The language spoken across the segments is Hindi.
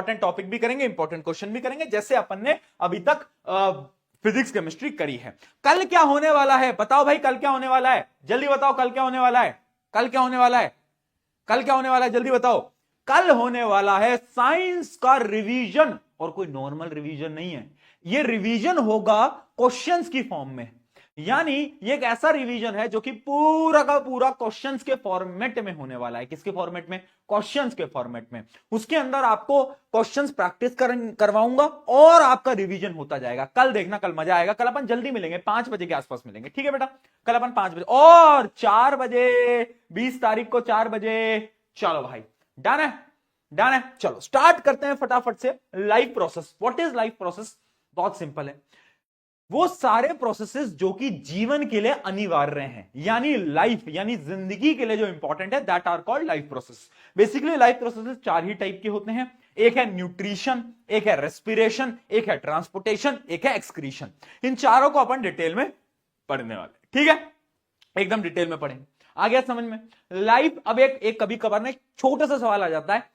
इंपॉर्टेंट टॉपिक भी करेंगे, इंपॉर्टेंट क्वेश्चन भी करेंगे, जैसे अपन ने अभी तक फिजिक्स केमिस्ट्री करी है। कल क्या होने वाला है बताओ भाई, कल क्या होने वाला है, जल्दी बताओ, कल क्या होने वाला है, कल क्या होने वाला है, कल क्या होने वाला है, जल्दी बताओ। कल होने वाला है साइंस का रिवीजन, और कोई नॉर्मल रिवीजन नहीं है, ये रिवीजन होगा क्वेश्चंस की फॉर्म में। यानी ये एक ऐसा रिवीजन है जो कि पूरा का पूरा क्वेश्चंस के फॉर्मेट में होने वाला है। किसके फॉर्मेट में? क्वेश्चंस के फॉर्मेट में। उसके अंदर आपको क्वेश्चंस प्रैक्टिस करवाऊंगा और आपका रिवीजन होता जाएगा। कल देखना, कल मजा आएगा। कल अपन जल्दी मिलेंगे, 5 बजे के आसपास मिलेंगे, ठीक है बेटा? कल अपन 5 बजे और 4 बजे, 20 तारीख को 4 बजे। चलो भाई, डन है, डन है। चलो स्टार्ट करते हैं फटाफट से। Life process, what is life process? बहुत सिंपल है, वो सारे प्रोसेसेस जो कि जीवन के लिए अनिवार्य हैं, यानी लाइफ यानी जिंदगी के लिए जो इंपॉर्टेंट है, that are called life process. Basically life processes 4 ही टाइप के होते हैं। एक है न्यूट्रिशन, एक है रेस्पिरेशन, एक है ट्रांसपोर्टेशन, एक है एक्सक्रीशन। इन चारों को अपन डिटेल में पढ़ने वाले, ठीक है? एकदम डिटेल में पढ़ेंगे। आ गया समझ में? लाइफ, अब एक कभी कभार ना एक छोटा सा सवाल आ जाता है,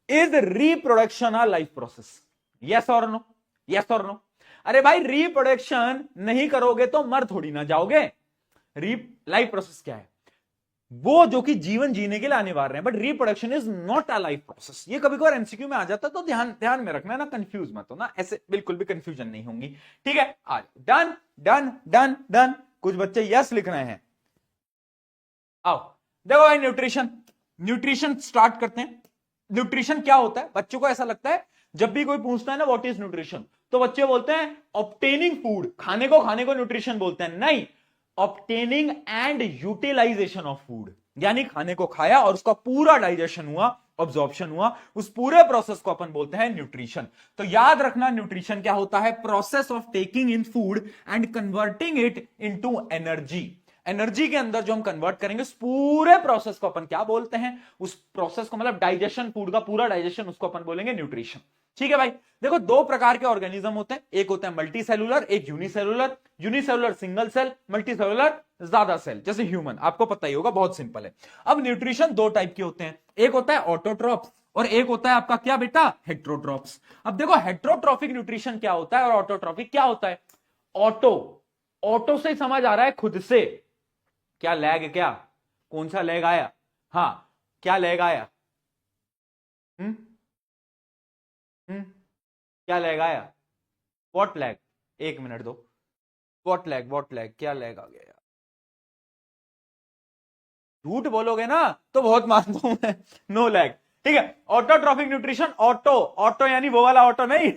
is reproduction a life process? Yes और नो, यस और नो? अरे भाई, रिप्रोडक्शन नहीं करोगे तो मर थोड़ी ना जाओगे। लाइफ प्रोसेस क्या है? वो जो कि जीवन जीने के लिए अनिवार्य है, but reproduction is not a life process. ये कभी कभार एमसीक्यू में आ जाता है, तो ध्यान में रखना ना, कंफ्यूज मत हो ना, ऐसे बिल्कुल भी कंफ्यूजन नहीं होंगी, ठीक है? आज डन डन डन डन। कुछ बच्चे यस लिख रहे हैं। आओ देखो भाई, न्यूट्रिशन, न्यूट्रिशन स्टार्ट करते हैं। न्यूट्रिशन क्या होता है? बच्चों को ऐसा लगता है जब भी कोई पूछता है ना व्हाट इज न्यूट्रिशन, तो बच्चे बोलते हैं ऑब्टेनिंग फूड, खाने को न्यूट्रिशन बोलते हैं। नहीं, obtaining and utilization of food, यानी खाने को खाया और उसका पूरा डाइजेशन हुआ, ऑब्जॉर्प्शन हुआ, उस पूरे प्रोसेस को अपन बोलते हैं न्यूट्रिशन। तो याद रखना, न्यूट्रिशन क्या होता है? Process of taking in food and converting it into energy. Energy के अंदर जो हम कन्वर्ट करेंगे, उस पूरे प्रोसेस को अपन क्या बोलते हैं? उस प्रोसेस को, मतलब डाइजेशन, फूड का पूरा डाइजेशन, उसको अपन बोलेंगे न्यूट्रिशन। ठीक है भाई? देखो, 2 प्रकार के ऑर्गेनिज्म होते हैं, एक होता है मल्टी सेलुलर, एक unicellular. Unicellular single cell, multi cellular ज्यादा सेल, जैसे ह्यूमन, आपको पता ही होगा, बहुत सिंपल है। अब न्यूट्रिशन 2 टाइप के होते हैं, एक होता है ऑटोट्रॉप्स और एक होता है आपका क्या बेटा? हेट्रोट्रॉप्स। अब देखो, हेट्रोट्रॉफिक न्यूट्रिशन क्या होता है और ऑटोट्रॉफिक क्या होता है? ऑटो से समझ आ रहा है, खुद से। क्या लैग? क्या कौन सा लैग आया? हाँ, क्या लैग आया? क्या लैग आया? What lag? 1 मिनट दो। What lag? क्या लैग आ गया यार? झूठ बोलोगे ना तो बहुत मारता हूं मैं। नो लैग, ठीक है? ऑटोट्रॉफिक न्यूट्रिशन, ऑटो यानी वो वाला ऑटो नहीं।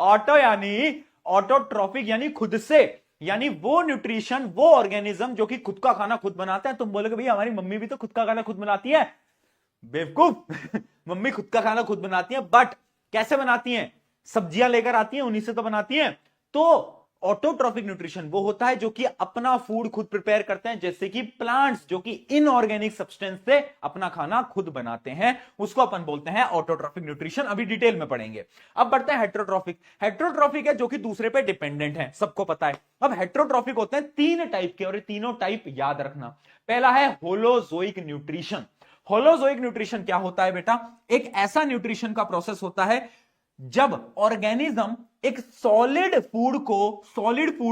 ऑटो यानी ऑटोट्रॉफिक यानी खुद से, यानी वो न्यूट्रिशन, वो ऑर्गेनिज्म जो कि खुद का खाना खुद बनाते हैं। तुम बोलोगे भैया हमारी मम्मी भी तो खुद का खाना खुद बनाती है। बेवकूफ। मम्मी खुद का खाना खुद बनाती है, बट कैसे बनाती हैं? सब्जियां लेकर आती हैं, उन्हीं से तो बनाती हैं। तो ऑटोट्रॉफिक न्यूट्रिशन वो होता है जो कि अपना फूड खुद प्रिपेयर करते हैं, जैसे कि प्लांट्स जो कि इनऑर्गेनिक सब्सटेंस से अपना खाना खुद बनाते हैं, उसको अपन बोलते हैं ऑटोट्रॉफिक न्यूट्रिशन। अभी डिटेल में पढ़ेंगे। अब बढ़ते हैं हेट्रोट्रॉफिक। हेट्रोट्रॉफिक है जो कि दूसरे पे डिपेंडेंट है, सबको पता है। अब हेट्रोट्रॉफिक होते हैं 3 टाइप के, और ये तीनों टाइप याद रखना। पहला है होलोजोइक न्यूट्रिशन। होलोजोइक न्यूट्रिशन क्या होता है बेटा? एक ऐसा न्यूट्रिशन का प्रोसेस होता है जब ऑर्गेनिज्म एक सॉलिड फूड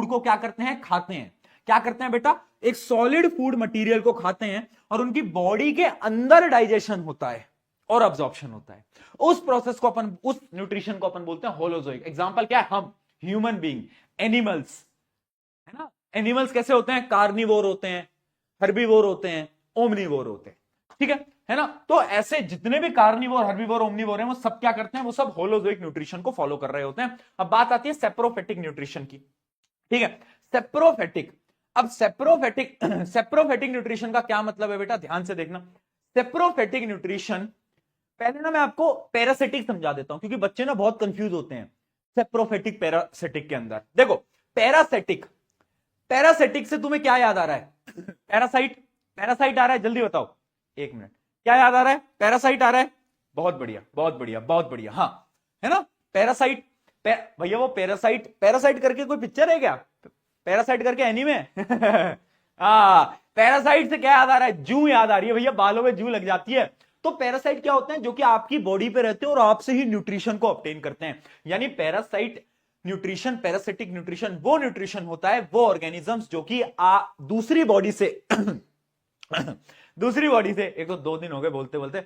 को क्या करते हैं? खाते हैं। क्या करते हैं बेटा? एक सॉलिड फूड मटेरियल को खाते हैं और उनकी बॉडी के अंदर डाइजेशन होता है और अब्जॉर्प्शन होता है। उस प्रोसेस को अपन, उस न्यूट्रिशन को अपन बोलते हैं होलोजोइक। एग्जांपल क्या है? हम ह्यूमन बीइंग, एनिमल्स, है ना? एनिमल्स कैसे होते हैं? कार्निवोर होते हैं, हर्बीवोर होते हैं, ओमनीवोर होते हैं, ठीक है ना? तो ऐसे जितने भी कार्निवोर, हर्बीवोर, ओमनीवोर हैं, वो सब क्या करते हैं? वो सब होलोजोइक न्यूट्रिशन को फॉलो कर रहे होते हैं। अब बात आती है सेप्रोफेटिक न्यूट्रिशन की, ठीक है? सेप्रोफेटिक, अब सेप्रोफेटिक न्यूट्रिशन का क्या मतलब है बेटा? ध्यान से देखना। सेप्रोफेटिक न्यूट्रिशन, पहले ना मैं आपको पैरासिटिक समझा देता हूं, क्योंकि बच्चे ना बहुत कंफ्यूज होते हैं सेप्रोफेटिक पैरासिटिक के अंदर। देखो, पैरासिटिक से तुम्हें क्या याद आ रहा है? पैरासाइट आ रहा है? जल्दी बताओ, 1 मिनट। क्या याद आ रहा है? पैरासाइट आ रहा है? बहुत बढ़िया, बहुत बढ़िया, बहुत बढ़िया। हाँ, है ना? पैरासाइट, भैया वो पैरासाइट करके कोई पिक्चर है क्या? पैरासाइट करके एनीमे? हाँ, पैरासाइट से क्या याद आ रहा है? जू याद आ रही है भैया, बालों में जू लग जाती है। तो पैरासाइट क्या होते हैं? जो कि आपकी बॉडी पे रहते हैं और आपसे ही न्यूट्रिशन को ऑब्टेन करते हैं। यानी पैरासाइट न्यूट्रिशन, पैरासिटिक न्यूट्रिशन वो न्यूट्रिशन होता है, वो ऑर्गेनिजम्स जो कि दूसरी बॉडी से दूसरी बॉडी से, एक तो 2 दिन हो गए बोलते बोलते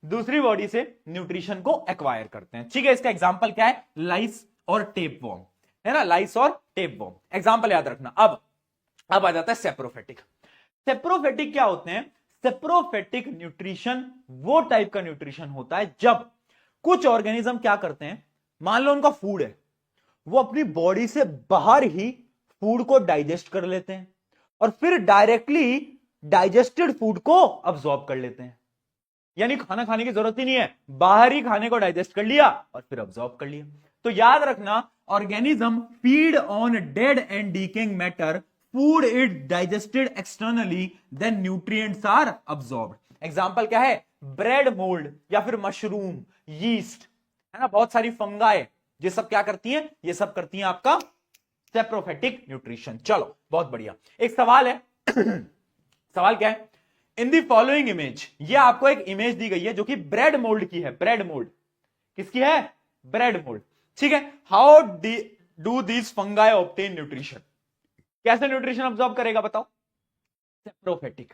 दूसरी बॉडी से न्यूट्रिशन को एक्वायर करते हैं। ठीक है, इसका एग्जांपल क्या है? लाइस और टेपवर्म, है ना, लाइस और टेपवर्म एग्जांपल याद रखना। अब आ जाता है सेप्रोफेटिक। सेप्रोफेटिक क्या होते हैं? सेप्रोफेटिक न्यूट्रिशन वो टाइप का न्यूट्रिशन होता है जब कुछ ऑर्गेनिज्म क्या करते हैं, मान लो उनका फूड है, वो अपनी बॉडी से बाहर ही फूड को डाइजेस्ट कर लेते हैं और फिर डायरेक्टली डाइजेस्टेड फूड को अब्सॉर्ब कर लेते हैं। यानी खाना खाने की जरूरत ही नहीं है, बाहर ही खाने को डाइजेस्ट कर लिया और फिर अब्सॉर्ब कर लिया। तो याद रखना, organism feed on dead and decaying matter, food is digested externally, then nutrients are absorbed. Example क्या है? ब्रेड मोल्ड या फिर मशरूम, यीस्ट, है ना, बहुत सारी फंगाई, ये सब क्या करती हैं? ये सब करती हैं आपका सेप्रोफेटिक न्यूट्रिशन। चलो बहुत बढ़िया। एक सवाल है सवाल क्या है? इन दी फॉलोइंग इमेज, ये आपको एक इमेज दी गई है जो कि ब्रेड मोल्ड की है। ब्रेड मोल्ड किसकी है? Bread mould. ठीक है, how do these fungi obtain nutrition? कैसे न्यूट्रिशन अब्सॉर्ब करेगा बताओ? सेप्रोफेटिक।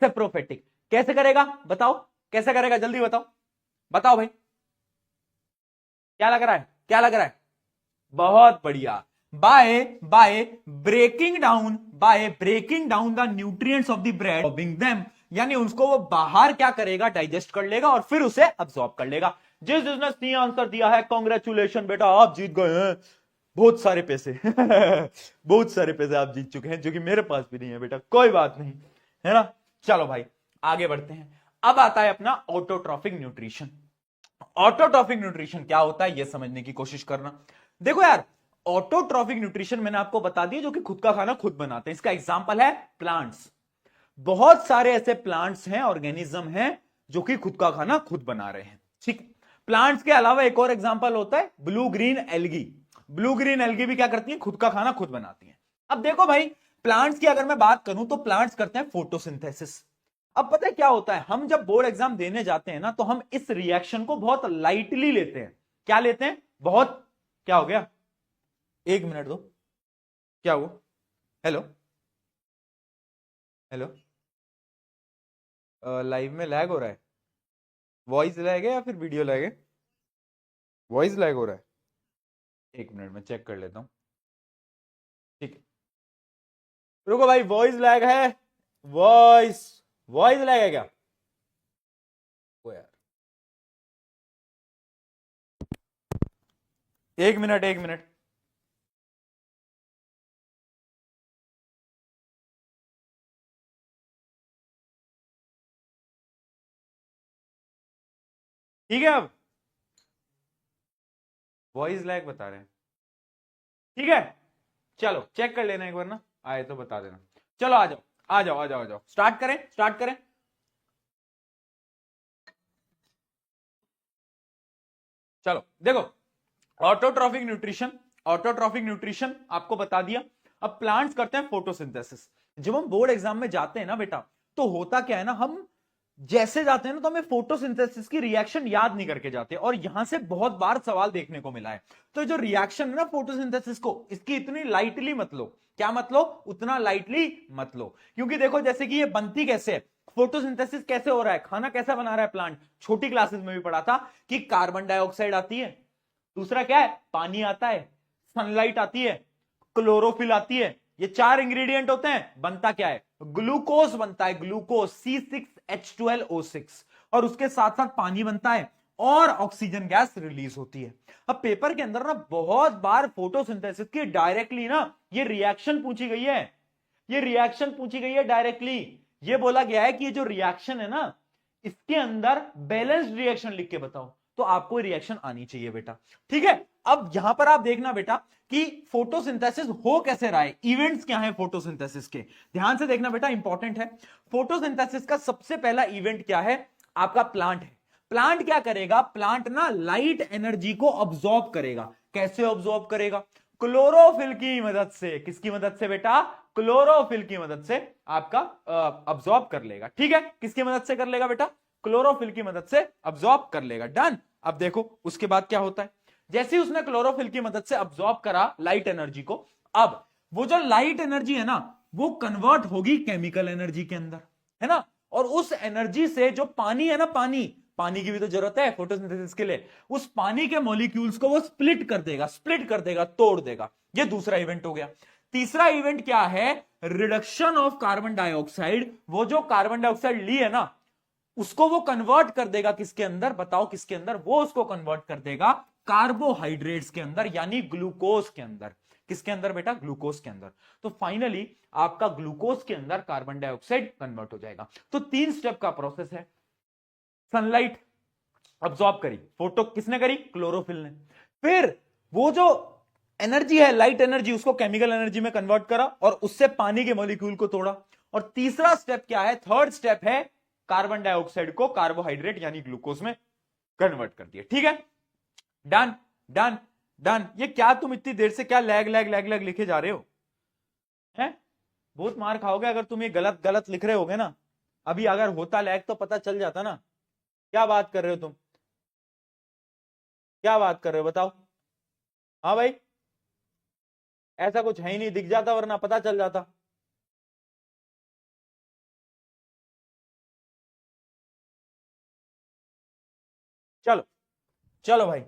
सेप्रोफेटिक कैसे करेगा बताओ? कैसे करेगा जल्दी बताओ, बताओ भाई, क्या लग रहा है? क्या लग रहा है? बहुत बढ़िया, by breaking down the nutrients of the bread, absorbing them, यानी उसको वो बाहर क्या करेगा? डाइजेस्ट कर लेगा और फिर उसे अब्सॉर्ब कर लेगा। जिसने सही आंसर दिया है, कांग्रेचुलेशन बेटा, आप जीत गए हैं बहुत सारे पैसे बहुत सारे पैसे आप जीत चुके हैं, जो कि मेरे पास भी नहीं है बेटा, कोई बात नहीं, है ना। चलो भाई आगे बढ़ते हैं। अब आता है अपना ऑटोट्रॉफिक न्यूट्रिशन। ऑटोट्रॉफिक न्यूट्रिशन क्या होता है, यह समझने की कोशिश करना। देखो यार, ऑटोट्रॉफिक न्यूट्रिशन मैंने आपको बता दिया जो कि खुद का खाना खुद बनाते हैं। इसका एग्जांपल है प्लांट्स। बहुत सारे ऐसे प्लांट्स हैं, ऑर्गेनिज्म हैं जो कि खुद का खाना खुद बना रहे हैं। ठीक, प्लांट्स के अलावा एक और एग्जांपल होता है blue green algae. Blue green algae भी क्या करती है? खुद का खाना खुद बनाती है। अब देखो भाई, प्लांट्स की अगर मैं बात करूं तो प्लांट्स करते हैं फोटोसिंथेसिस। अब पता है क्या होता है, हम जब बोर्ड एग्जाम देने जाते हैं ना, तो हम इस रिएक्शन को बहुत लाइटली लेते हैं। क्या लेते हैं? बहुत, क्या हो गया? 1 मिनट दो, क्या हुआ? हेलो हेलो, लाइव में लैग हो रहा है? वॉइस लैग है या फिर वीडियो लैग है? वॉइस लैग हो रहा है, 1 मिनट में चेक कर लेता हूं। ठीक है, रुको भाई, वॉइस लैग है, वॉइस लैग है क्या? वो यार, 1 मिनट। ठीक है, अब वॉइस लैग बता रहे हैं। ठीक है, चलो चेक कर लेना एक बार ना, आए तो बता देना। चलो आ जाओ आ जाओ आ जाओ आ जाओ, स्टार्ट करें। चलो देखो, ऑटोट्रॉफिक न्यूट्रिशन आपको बता दिया। अब प्लांट्स करते हैं फोटोसिंथेसिस। जब हम बोर्ड एग्जाम में जाते हैं ना बेटा, तो होता क्या है ना, हम जैसे जाते हैं ना तो हमें फोटोसिंथेसिस की रिएक्शन याद नहीं करके जाते, और यहां से बहुत बार सवाल देखने को मिला है। तो जो रिएक्शन है ना फोटोसिंथेसिस को, इसकी इतनी लाइटली मत लो। क्या मत लो? उतना लाइटली मत लो, क्योंकि देखो जैसे कि ये बनती कैसे है, फोटोसिंथेसिस कैसे हो रहा है, खाना कैसा बना रहा है प्लांट, छोटी क्लासेस में भी पढ़ा था कि कार्बन डाइऑक्साइड आती है, दूसरा क्या है, पानी आता है, सनलाइट आती है, क्लोरोफिल आती है, ये 4 इंग्रेडिएंट होते हैं। बनता क्या है? ग्लूकोज बनता है, ग्लूकोज C6H12O6, और उसके साथ साथ पानी बनता है और ऑक्सीजन गैस रिलीज होती है। अब पेपर के अंदर ना बहुत बार फोटोसिंथेसिस की डायरेक्टली ना ये रिएक्शन पूछी गई है, डायरेक्टली ये बोला गया है कि ये जो रिएक्शन है ना, इसके अंदर बैलेंस्ड रिएक्शन लिख के बताओ, तो आपको रिएक्शन आनी चाहिए बेटा। ठीक है, अब यहां पर आप देखना बेटा कि फोटोसिंथेसिस हो कैसे रहा है, इवेंट्स क्या है फोटोसिंथेसिस के, ध्यान से देखना बेटा, इंपॉर्टेंट है। फोटोसिंथेसिस का सबसे पहला इवेंट क्या है? आपका प्लांट है। प्लांट क्या करेगा? प्लांट ना लाइट एनर्जी को ऑब्जॉर्ब करेगा। कैसे ऑब्जॉर्ब करेगा? क्लोरोफिल की मदद से। किसकी मदद से बेटा? क्लोरोफिल की मदद से आपका अब्सॉर्ब कर लेगा। ठीक है, किसकी मदद से कर लेगा बेटा? क्लोरोफिल की मदद से अब्सॉर्ब कर लेगा। डन। अब देखो उसके बाद क्या होता है, जैसे ही उसने क्लोरोफिल की मदद से अब्सॉर्ब करा लाइट एनर्जी को, अब वो जो लाइट एनर्जी है ना वो कन्वर्ट होगी केमिकल एनर्जी के अंदर, है ना। और उस एनर्जी से जो पानी है ना, पानी की भी तो जरूरत है फोटोसिंथेसिस के लिए, उस पानी के मॉलिक्यूल्स को वो स्प्लिट कर देगा, तोड़ देगा। ये दूसरा इवेंट हो गया। तीसरा इवेंट क्या है? Reduction of carbon dioxide. वो जो कार्बन डाइऑक्साइड ली है ना उसको वो कन्वर्ट कर देगा किसके अंदर? बताओ किसके अंदर? वो उसको कन्वर्ट कर देगा कार्बोहाइड्रेट्स के अंदर, यानी ग्लूकोज के अंदर। किसके अंदर बेटा? ग्लूकोज के अंदर। तो फाइनली आपका ग्लूकोज के अंदर कार्बन डाइऑक्साइड कन्वर्ट हो जाएगा। तो 3 स्टेप का प्रोसेस है। सनलाइट अब्सॉर्ब करी, फोटो किसने करी? क्लोरोफिल ने। फिर वो जो एनर्जी है लाइट एनर्जी, उसको केमिकल एनर्जी में कन्वर्ट करा और उससे पानी के मॉलिक्यूल को तोड़ा। और तीसरा स्टेप क्या है? थर्ड स्टेप है कार्बन डाइऑक्साइड को कार्बोहाइड्रेट यानी ग्लूकोज में कन्वर्ट कर दिया। ठीक है, डन डन डन। ये क्या तुम इतनी देर से क्या लैग लैग लैग लैग लिखे जा रहे हो? हैं? बहुत मार खाओगे अगर तुम ये गलत गलत लिख रहे होगे ना। अभी अगर होता लैग तो पता चल जाता ना। क्या बात कर रहे हो तुम? क्या बात कर रहे हो बताओ? हाँ भाई, ऐसा कुछ है ही नहीं, दिख जाता वरना पता चल जाता। चलो चलो भाई,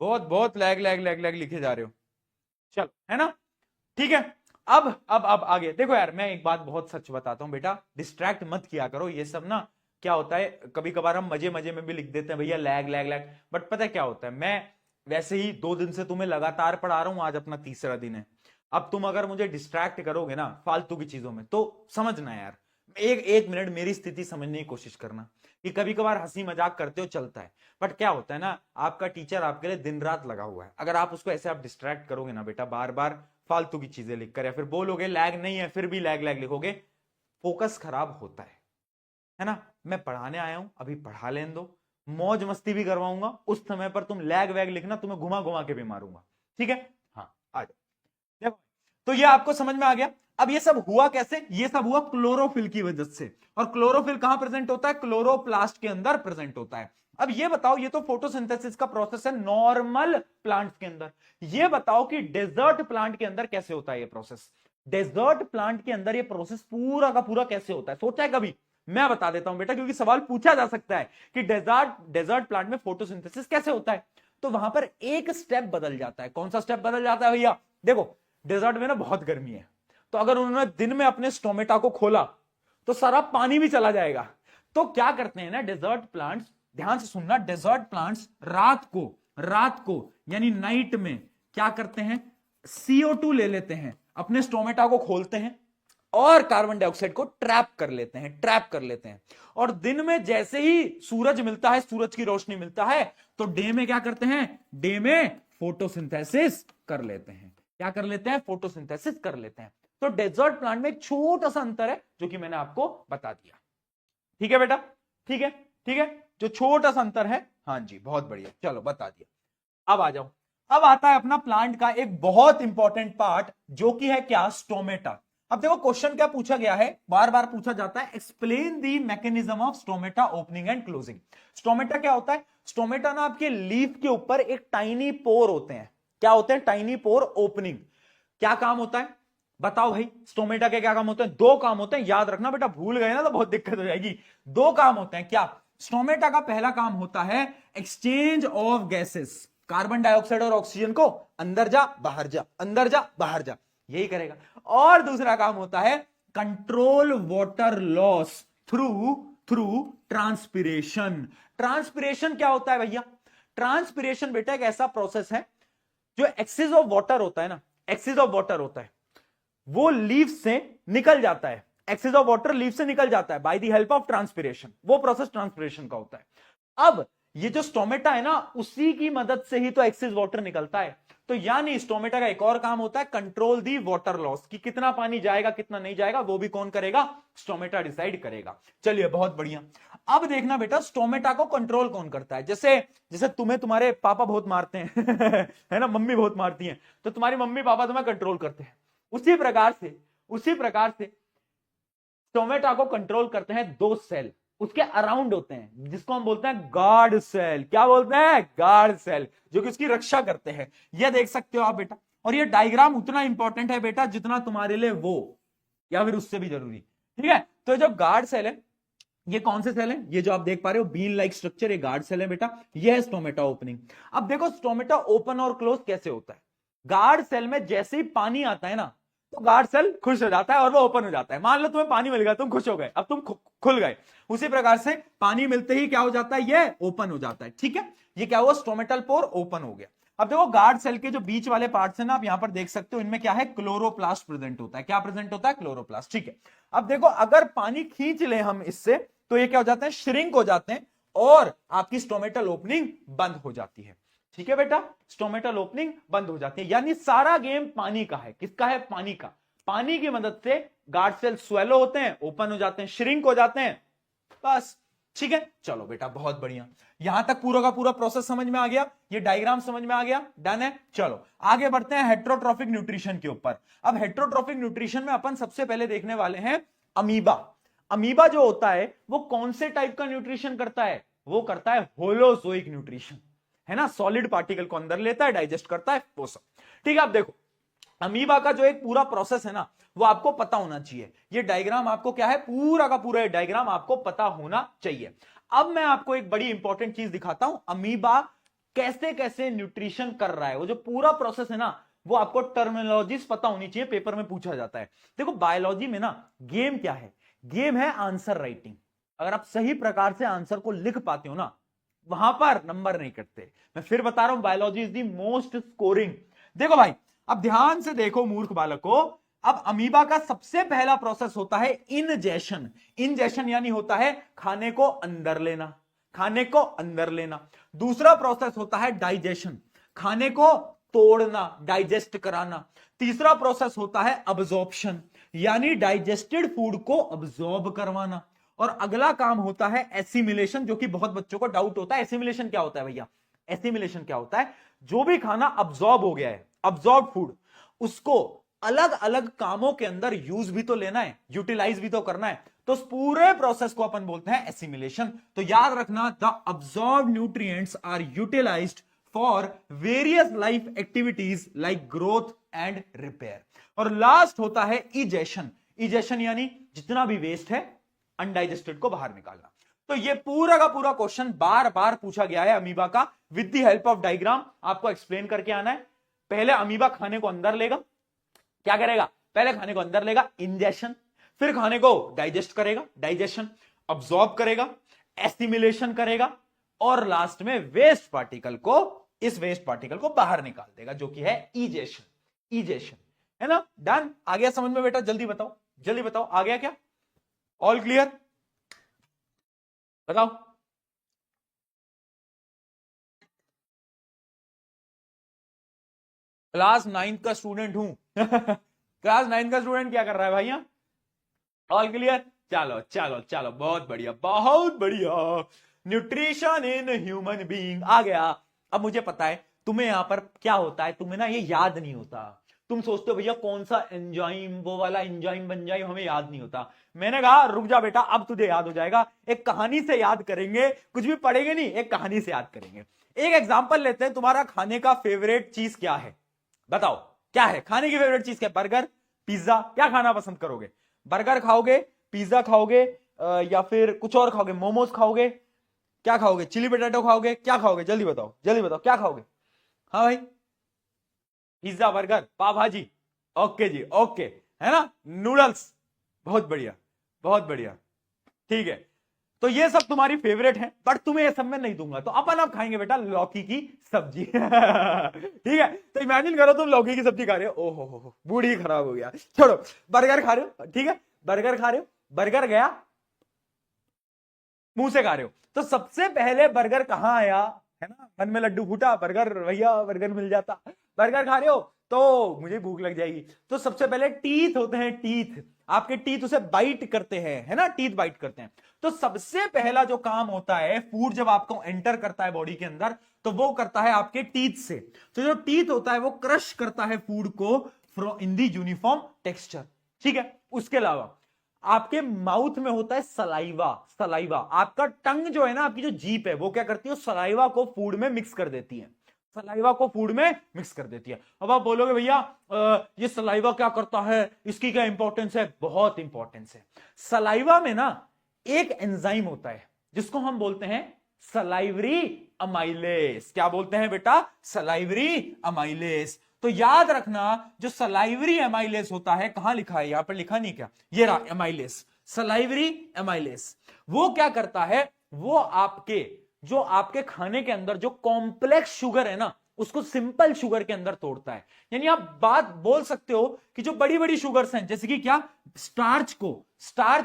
बहुत बहुत लैग लैग लैग लैग लिखे जा रहे हो। चलो, है ना। ठीक है, अब आगे देखो यार, मैं एक बात बहुत सच बताता हूं बेटा, डिस्ट्रैक्ट मत किया करो। ये सब ना क्या होता है, कभी कभार हम मजे मजे में भी लिख देते हैं भैया लैग लैग लैग, बट पता है क्या होता है, मैं वैसे ही 2 दिन से तुम्हें लगातार पढ़ा रहा हूं, आज अपना तीसरा दिन है। अब तुम अगर मुझे डिस्ट्रैक्ट करोगे ना फालतू की चीजों में तो समझना यार, एक मिनट मेरी स्थिति समझने की कोशिश करना कि कभी कभार हंसी मजाक करते हो चलता है, बट क्या होता है ना, आपका टीचर आपके लिए दिन रात लगा हुआ है। अगर आप उसको ऐसे आप डिस्ट्रैक्ट करोगे ना बेटा, बार बार फालतू की चीजें लिखकर, या फिर बोलोगे लैग नहीं है फिर भी लैग लैग लिखोगे, फोकस खराब होता है ना। मैं पढ़ाने आया हूं, अभी पढ़ा लेने दो, मौज मस्ती भी करवाऊंगा, उस समय पर तुम लैग वैग लिखना, तुम्हें घुमा घुमा के भी मारूंगा। ठीक है, हाँ आ जाओ। देखो, तो ये आपको समझ में आ गया। अब ये सब हुआ कैसे? ये सब हुआ क्लोरोफिल की वजह से। और क्लोरोफिल कहां प्रेजेंट होता है? क्लोरोप्लास्ट के अंदर प्रेजेंट होता है। अब ये बताओ, ये तो फोटोसिंथेसिस का प्रोसेस है नॉर्मल प्लांट्स के अंदर, ये बताओ कि डेजर्ट प्लांट के अंदर कैसे होता है ये प्रोसेस? डेजर्ट प्लांट के अंदर ये प्रोसेस पूरा का पूरा कैसे होता है, सोचा है कभी? मैं बता देता हूं बेटा, क्योंकि सवाल पूछा जा सकता है कि डेजर्ट प्लांट में फोटोसिंथेसिस कैसे होता है। तो वहां पर एक स्टेप बदल जाता है। कौन सा स्टेप बदल जाता है भैया? देखो, डेजर्ट में ना बहुत गर्मी है, तो अगर उन्होंने दिन में अपने स्टोमेटा को खोला तो सारा पानी भी चला जाएगा। तो क्या करते हैं ना डेजर्ट प्लांट्स, ध्यान से सुनना, डेजर्ट प्लांट्स रात को यानी नाइट में क्या करते हैं? CO2 ले लेते हैं, अपने स्टोमेटा को खोलते हैं और कार्बन डाइऑक्साइड को ट्रैप कर लेते हैं। और दिन में जैसे ही सूरज मिलता है, सूरज की रोशनी मिलता है, तो डे में क्या करते हैं? डे में फोटोसिंथेसिस कर लेते हैं। क्या कर लेते हैं? फोटोसिंथेसिस कर लेते हैं। तो डेजर्ट प्लांट में एक छोटा सा अंतर है जो कि मैंने आपको बता दिया। ठीक है बेटा, ठीक है, ठीक है, जो छोटा सा अंतर है। हाँ जी, बहुत बढ़िया, चलो बता दिया। अब आ जाओ, अब आता है अपना प्लांट का एक बहुत इंपॉर्टेंट पार्ट जो कि है क्या? स्टोमेटा। अब देखो क्वेश्चन क्या पूछा गया है, बार बार पूछा जाता है, explain the mechanism of stomata opening and closing. Stomata क्या होता है? स्टोमेटा ना आपके लीफ के ऊपर एक टाइनी पोर होते हैं। क्या होते हैं? टाइनी पोर ओपनिंग। क्या काम होता है बताओ भाई? स्टोमेटा के क्या काम होते हैं? 2 काम होते हैं, याद रखना बेटा, भूल गए ना तो बहुत दिक्कत हो जाएगी। 2 काम होते हैं। क्या? स्टोमेटा का पहला काम होता है exchange of gases, carbon dioxide और ऑक्सीजन को अंदर जा बाहर जा, अंदर जा बाहर जा, यही करेगा। और दूसरा काम होता है control water loss through transpiration. Transpiration क्या होता है भैया? ट्रांसपिरेशन बेटा एक ऐसा प्रोसेस है जो एक्सेस ऑफ वाटर होता है ना, एक्सेस ऑफ वाटर होता है, वो लीफ से निकल जाता है, एक्सेस ऑफ वाटर लीफ से निकल जाता है by the help of transpiration. वो प्रोसेस ट्रांसपिरेशन का होता है। अब ये जो स्टोमेटा है ना, उसी की मदद से ही तो एक्सेस वाटर निकलता है। तो यानी स्टोमेटा का एक और काम होता है कंट्रोल दी वाटर लॉस, कि कितना पानी जाएगा कितना नहीं जाएगा वो भी कौन करेगा, स्टोमेटा डिसाइड करेगा। चलिए बहुत बढ़िया। अब देखना बेटा स्टोमेटा को कंट्रोल कौन करता है। जैसे जैसे तुम्हें तुम्हारे पापा बहुत मारते हैं है ना, मम्मी बहुत मारती हैं, तो तुम्हारी मम्मी पापा तुम्हें कंट्रोल करते हैं। उसी प्रकार से स्टोमेटा को कंट्रोल करते हैं दो सेल, उसके अराउंड होते हैं, जिसको हम बोलते हैं गार्ड सेल। क्या बोलते हैं, गार्ड सेल, जो कि उसकी रक्षा करते हैं। यह देख सकते हो आप बेटा, और ये डायग्राम उतना इंपॉर्टेंट है बेटा जितना तुम्हारे लिए वो या फिर उससे भी जरूरी, ठीक है। तो जो गार्ड सेल है, ये कौन से सेल है, ये जो आप देख पा रहे हो बीन लाइक स्ट्रक्चर, ये गार्ड सेल है बेटा, ये है स्टोमेटा ओपनिंग। अब देखो स्टोमेटा ओपन और क्लोज कैसे होता है। गार्ड सेल में जैसे ही पानी आता है ना, तो गार्ड सेल खुश हो जाता है और वो ओपन हो जाता है। मान लो तुम्हें पानी मिल गया, तुम खुश हो गए, अब तुम खुल गए। उसी प्रकार से पानी मिलते ही क्या हो जाता है, ये ओपन हो जाता है, ठीक है। ये क्या हुआ, स्टोमेटल पोर ओपन हो गया। अब देखो गार्ड सेल के जो बीच वाले पार्ट्स हैं ना, आप यहां पर देख सकते हो, इनमें क्या है, क्लोरोप्लास्ट प्रेजेंट होता है। क्या प्रेजेंट होता है, क्लोरोप्लास्ट, ठीक है। अब देखो अगर पानी खींच ले हम इससे, तो ये क्या हो जाते हैं, श्रिंक हो जाते हैं और आपकी स्टोमेटल ओपनिंग बंद हो जाती है, ठीक है बेटा। स्टोमेटल ओपनिंग बंद हो जाती है, यानी सारा गेम पानी का है। किसका है, पानी का। पानी की मदद से गार्ड सेल स्वेलो होते हैं, ओपन हो जाते हैं, श्रिंक हो जाते हैं, बस, ठीक है। चलो बेटा बहुत बढ़िया, यहां तक पूरा का पूरा प्रोसेस समझ में आ गया, ये डायग्राम समझ में आ गया, डन है। चलो आगे बढ़ते हैं हेट्रोट्रॉफिक न्यूट्रिशन के ऊपर। अब हेट्रोट्रॉफिक न्यूट्रिशन में अपन सबसे पहले देखने वाले हैं अमीबा। अमीबा जो होता है वो कौन से टाइप का न्यूट्रिशन करता है, वो करता है होलोजोइक न्यूट्रिशन, है ना। सॉलिड पार्टिकल को अंदर लेता है, डाइजेस्ट करता है, वो सब, ठीक है। अब देखो अमीबा का जो एक पूरा प्रोसेस है ना, वो आपको पता होना चाहिए। ये डायग्राम आपको क्या है, पूरा का पूरा डायग्राम आपको पता होना चाहिए। अब मैं आपको एक बड़ी इंपॉर्टेंट चीज दिखाता हूं, अमीबा कैसे कैसे न्यूट्रिशन कर रहा है। वो जो पूरा प्रोसेस है ना, वो आपको टर्मिनोलॉजीज पता होनी चाहिए, पेपर में पूछा जाता है। देखो बायोलॉजी में ना गेम क्या है, गेम है आंसर राइटिंग। अगर आप सही प्रकार से आंसर को लिख पाते हो ना, वहां पर नंबर नहीं कटते। मैं फिर बता रहा हूं, biology is the most scoring. देखो भाई अब ध्यान से देखो मूर्ख बालको, अब अमीबा का सबसे पहला प्रोसेस होता है इनजेशन। इनजेशन यानी होता है खाने को अंदर लेना, खाने को अंदर लेना। दूसरा प्रोसेस होता है डाइजेशन, खाने को तोड़ना, डाइजेस्ट कराना। तीसरा प्रोसेस होता है अब्जॉर्प्शन, यानी डाइजेस्टेड फूड को अब्जॉर्ब करवाना। और अगला काम होता है एसिमिलेशन, जो कि बहुत बच्चों को डाउट होता है। एसिमिलेशन क्या होता है भैया, एसिमिलेशन क्या होता है, जो भी खाना अब्जॉर्ब हो गया है, अब्जॉर्ब फूड, उसको अलग अलग कामों के अंदर यूज भी तो लेना है, यूटिलाइज भी तो करना है। तो उस पूरे प्रोसेस को अपन बोलते हैं एसिमिलेशन। तो याद रखना, the absorb nutrients are utilized for various life activities like growth and repair. और लास्ट होता है इजेशन। इजेशन यानी जितना भी वेस्ट है अनडाइजेस्टेड को बाहर निकालना। तो ये पूरा का पूरा क्वेश्चन बार बार पूछा गया है अमीबा का, with the help of diagram आपको एक्सप्लेन करके आना है। पहले अमीबा खाने को अंदर लेगा, क्या करेगा, पहले खाने को अंदर लेगा, इंजेशन, फिर खाने को डाइजेस्ट करेगा, डाइजेशन, अब्सॉर्ब करेगा, एसिमिलेशन करेगा, और लास्ट में वेस्ट पार्टिकल को, इस वेस्ट पार्टिकल को बाहर निकाल देगा, जो कि है इजेशन। इजेशन है ना, डन। आ गया समझ में बेटा, जल्दी बताओ, जल्दी बताओ, आ गया क्या, ऑल क्लियर, बताओ। क्लास 9 का स्टूडेंट हूं क्लास 9 का स्टूडेंट क्या कर रहा है भैया, ऑल क्लियर। चलो चलो चलो, बहुत बढ़िया बहुत बढ़िया। न्यूट्रिशन इन ह्यूमन बीइंग आ गया। अब मुझे पता है तुम्हें यहां पर क्या होता है, तुम्हें ना ये याद नहीं होता। तुम सोचते हो भैया कौन सा एंजाइम, वो वाला एंजाइम बंजाइम हमें याद नहीं होता। मैंने कहा रुक जा बेटा, अब तुझे याद हो जाएगा। एक कहानी से याद करेंगे, कुछ भी पढ़ेंगे नहीं, एक कहानी से याद करेंगे। एक एग्जांपल लेते हैं, तुम्हारा खाने का फेवरेट चीज क्या है, बताओ क्या है खाने की फेवरेट चीज, क्या बर्गर, पिज्जा, क्या खाना पसंद करोगे, बर्गर खाओगे, पिज्जा खाओगे, या फिर कुछ और खाओगे, मोमोज खाओगे, क्या खाओगे, चिली पोटैटो खाओगे, क्या खाओगे, जल्दी बताओ, जल्दी बताओ क्या खाओगे। हाँ भाई, पिज्जा, बर्गर, पाव भाजी, ओके जी ओके, है ना, नूडल्स, बहुत बढ़िया बहुत बढ़िया, ठीक है। तो ये सब तुम्हारी फेवरेट है, बट तुम्हें ये सब में नहीं दूंगा। तो अपन आप खाएंगे बेटा लौकी की सब्जी ठीक है। तो इमेजिन करो तुम लौकी की सब्जी खा रहे हो, ओहो हो बूढ़ी खराब हो गया, छोड़ो। बर्गर खा रहे हो, ठीक है, बर्गर खा रहे हो, बर्गर गया मुंह से खा रहे हो, तो सबसे पहले बर्गर कहां आया, है ना, मन में लड्डू फूटा, बर्गर भैया बर्गर मिल जाता, बर्गर खा रहे हो तो मुझे भूख लग जाएगी। तो सबसे पहले टीथ होते हैं, टीथ, आपके टीथ उसे बाइट करते हैं, है ना, टीथ बाइट करते हैं। तो सबसे पहला जो काम होता है, फूड जब आपको एंटर करता है बॉडी के अंदर, तो वो करता है आपके टीथ से। तो जो टीथ होता है वो क्रश करता है फूड को from in the uniform texture, ठीक है। उसके अलावा आपके माउथ में होता है सलाइवा, सलाइवा, आपका टंग जो है ना, आपकी जो जीभ है, वो क्या करती है, सलाइवा को फूड में मिक्स कर देती है, सलाइवा को फूड में मिक्स कर देती है। अब आप बोलोगे भैया ये सलाइवा क्या करता है, इसकी क्या इंपॉर्टेंस है? बहुत इंपॉर्टेंस है। सलाइवा में ना एक एंजाइम होता है जिसको हम बोलते हैं सलाइवरी अमाइलेस। क्या बोलते हैं बेटा? Salivary amylase. तो याद रखना, जो सलाइवरी एमाइलेस होता है, कहां लिखा है? यहां पर लिखा नहीं क्या? ये रहा एमाइलेस, सलाइवरी एमाइलेस। वो क्या करता है? वो आपके जो आपके खाने के अंदर जो कॉम्प्लेक्स शुगर है ना, उसको सिंपल शुगर के अंदर तोड़ता है। यानी आप बात बोल सकते हो कि जो बड़ी बड़ी शुगर्स हैं, जैसे कि क्या, स्टार्च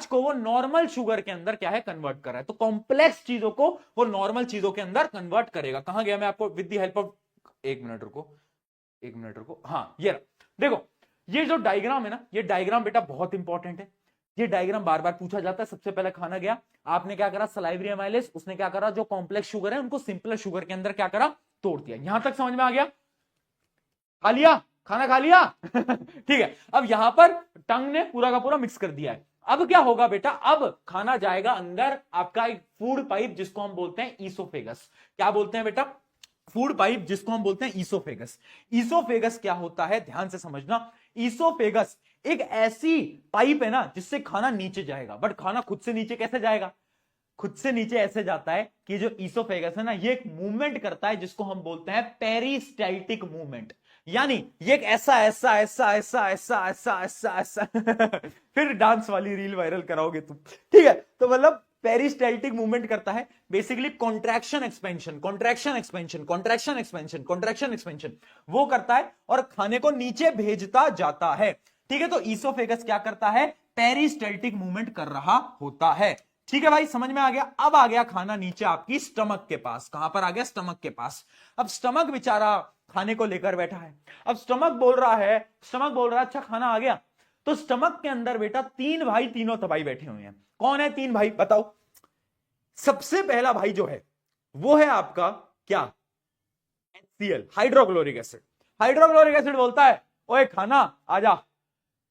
को वो नॉर्मल शुगर के अंदर क्या है, कन्वर्ट कर रहा है। तो कॉम्प्लेक्स चीजों को वो नॉर्मल चीजों के अंदर कन्वर्ट करेगा। कहां गया? मैं आपको विद द हेल्प ऑफ, एक मिनट रुको, हाँ ये देखो, ये जो डायग्राम है ना, ये डायग्राम बेटा बहुत इंपॉर्टेंट है। ये डायग्राम बार बार पूछा जाता है। सबसे पहले खाना गया, आपने क्या करा, सलाइवरी एमाइलेस, उसने क्या करा, जो कॉम्प्लेक्स शुगर है उनको सिंपल शुगर के अंदर क्या करा, तोड़ दिया। यहां तक समझ में आ गया? खा लिया, खाना खा लिया ठीक है। अब यहां पर टंग ने पूरा का पूरा मिक्स कर दिया है। अब क्या होगा बेटा? अब खाना जाएगा अंदर आपका एक फूड पाइप, जिसको हम बोलते हैं ईसोफेगस। क्या बोलते हैं बेटा? फूड पाइप, जिसको हम बोलते हैं ईसोफेगस। ईसोफेगस क्या होता है, ध्यान से समझना। ईसोफेगस एक ऐसी पाइप है ना, जिससे खाना नीचे जाएगा। बट खाना खुद से नीचे कैसे जाएगा? खुद से नीचे ऐसे जाता है कि जो ईसोफेगस है ना, ये एक मूवमेंट करता है जिसको हम बोलते हैं पेरिस्टाल्टिक मूवमेंट। यानी ये एक ऐसा ऐसा ऐसा ऐसा ऐसा ऐसा ऐसा ऐसा फिर डांस वाली रील वायरल कराओगे तुम, ठीक है। तो मतलब पेरिस्टाल्टिक मूवमेंट करता है, basically contraction expansion, contraction expansion, contraction expansion, contraction expansion, वो करता है और खाने को नीचे भेजता जाता है, ठीक है। तो ईसोफेगस क्या करता है? पेरिस्टाल्टिक मूवमेंट कर रहा होता है, ठीक है भाई, समझ में आ गया। अब आ गया खाना नीचे आपकी स्टमक के पास। कहां पर आ गया? स्टमक के पास। अब स्टमक बेचारा खाने को लेकर बैठा है। अब स्टमक बोल रहा है, अच्छा खाना आ गया। तो स्टमक के अंदर बेटा तीन भाई तीनों तबाई बैठे हुए हैं। कौन है तीन भाई? बताओ। सबसे पहला भाई जो है वो है आपका क्या? HCl, hydrochloric acid. Hydrochloric acid बोलता है, ओए खाना आजा,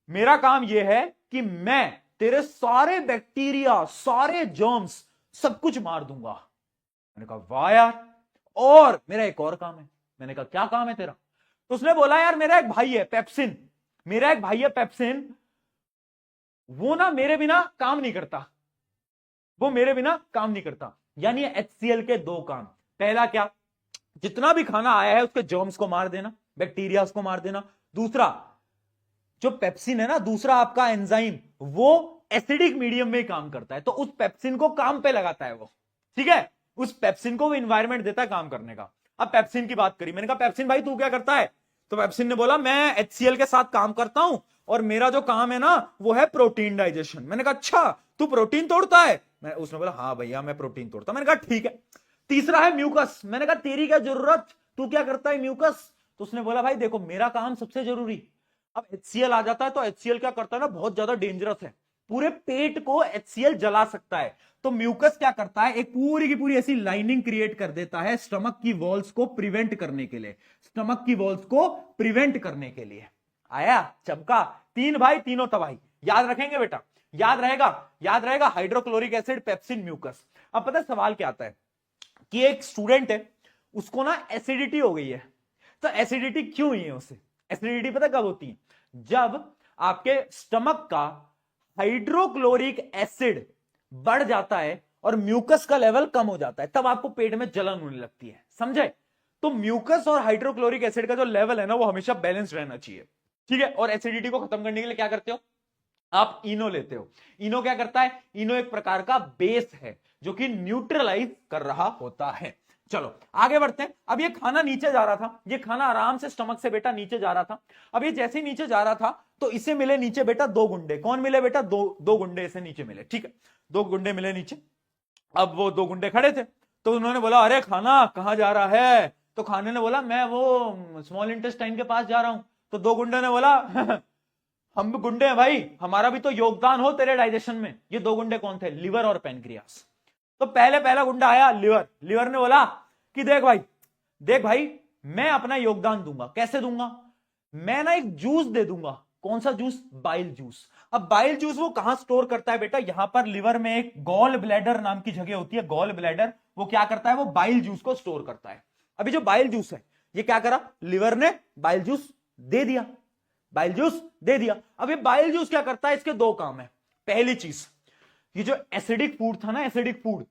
मेरा काम यह है कि मैं तेरे सारे बैक्टीरिया, सारे जर्म्स, सब कुछ मार दूंगा। मैंने कहा वाह यार, और मेरा एक और काम है। मैंने कहा क्या काम है तेरा? तो उसने बोला यार मेरा एक भाई है पेप्सिन, मेरा एक भाई है पेप्सिन, वो ना मेरे बिना काम नहीं करता, वो मेरे बिना काम नहीं करता। यानी HCl के दो काम। पहला क्या? जितना भी खाना आया है उसके जर्म्स को मार देना, बैक्टीरिया को मार देना। दूसरा, जो पेप्सिन है ना, दूसरा आपका एंजाइम, वो एसिडिक मीडियम में काम करता है, तो उस पेप्सिन को काम पे लगाता है वो, ठीक है। उस पेप्सिन को वो इन्वायरमेंट देता है काम करने का। अब पेप्सिन की बात करी, मैंने कहा पेप्सिन भाई तू क्या करता है? तो पेप्सिन ने बोला मैं HCl के साथ काम करता हूं और मेरा जो काम है ना वो है प्रोटीन डाइजेशन। मैंने कहा अच्छा तू प्रोटीन तोड़ता है? उसने बोला हाँ भैया मैं प्रोटीन तोड़ता। मैंने कहा ठीक है। तीसरा है म्यूकस। मैंने कहा तेरी क्या जरूरत, तू क्या करता है म्यूकस? तो उसने बोला भाई देखो मेरा काम सबसे जरूरी। अब HCl आ जाता है तो HCl क्या करता है ना, बहुत ज्यादा डेंजरस है, पूरे पेट को HCl जला सकता है। तो म्यूकस क्या करता है, एक पूरी की पूरी ऐसी लाइनिंग क्रिएट कर देता है स्टमक की वॉल्स को प्रिवेंट करने के लिए, स्टमक की वॉल्स को प्रिवेंट करने के लिए। आया चमका। तीन भाई तीनों तबाही। याद रखेंगे बेटा, याद रहेगा, याद रहेगा। Hydrochloric acid, pepsin, mucus. अब पता है सवाल क्या आता है कि एक स्टूडेंट है, उसको ना एसिडिटी हो गई है। तो एसिडिटी क्यों हुई है उसे? एसिडिटी पता कब होती है? जब आपके स्टमक का हाइड्रोक्लोरिक एसिड बढ़ जाता है और म्यूकस का लेवल कम हो जाता है, तब आपको पेट में जलन होने लगती है, समझे? तो म्यूकस और हाइड्रोक्लोरिक एसिड का जो लेवल है ना वो हमेशा बैलेंस रहना चाहिए, ठीक है। और एसिडिटी को खत्म करने के लिए क्या करते हो आप? इनो लेते हो। इनो क्या करता है? इनो एक प्रकार का बेस है जो कि न्यूट्रलाइज कर रहा होता है। चलो आगे बढ़ते हैं। अब ये खाना नीचे जा रहा था, ये खाना आराम से स्टमक से बेटा नीचे जा रहा था। अब ये जैसे ही नीचे जा रहा था तो इसे मिले नीचे बेटा दो गुंडे। कौन मिले बेटा? दो गुंडे इसे नीचे मिले, ठीक है। दो गुंडे मिले नीचे। अब वो दो गुंडे खड़े थे तो उन्होंने बोला अरे खाना कहां जा रहा है? तो खाने ने बोला मैं वो स्मॉल इंटेस्टाइन के पास जा रहा हूं। तो दो गुंडे ने बोला हम भी गुंडे हैं भाई, हमारा भी तो योगदान हो तेरे डाइजेशन में। ये दो गुंडे कौन थे? लिवर और पेनक्रियास। तो पहला गुंडा आया लिवर। लिवर ने बोला कि देख भाई मैं अपना योगदान दूंगा। कैसे दूंगा? मैं ना एक जूस दे दूंगा। कौन सा जूस? Bile juice. अब बाइल जूस वो कहां स्टोर करता है बेटा? यहां पर लिवर में एक गॉल ब्लैडर नाम की जगह होती है। गॉल ब्लैडर वो क्या करता है? वो बाइल जूस को स्टोर करता है। अभी जो बाइल जूस है ये क्या करा? लिवर ने बाइल जूस दे दिया। बाइल जूस दे दिया। अब ये बाइल जूस क्या करता है? इसके दो काम है। पहली चीज, ये जो एसिडिक फूड था ना, एसिडिक फूड,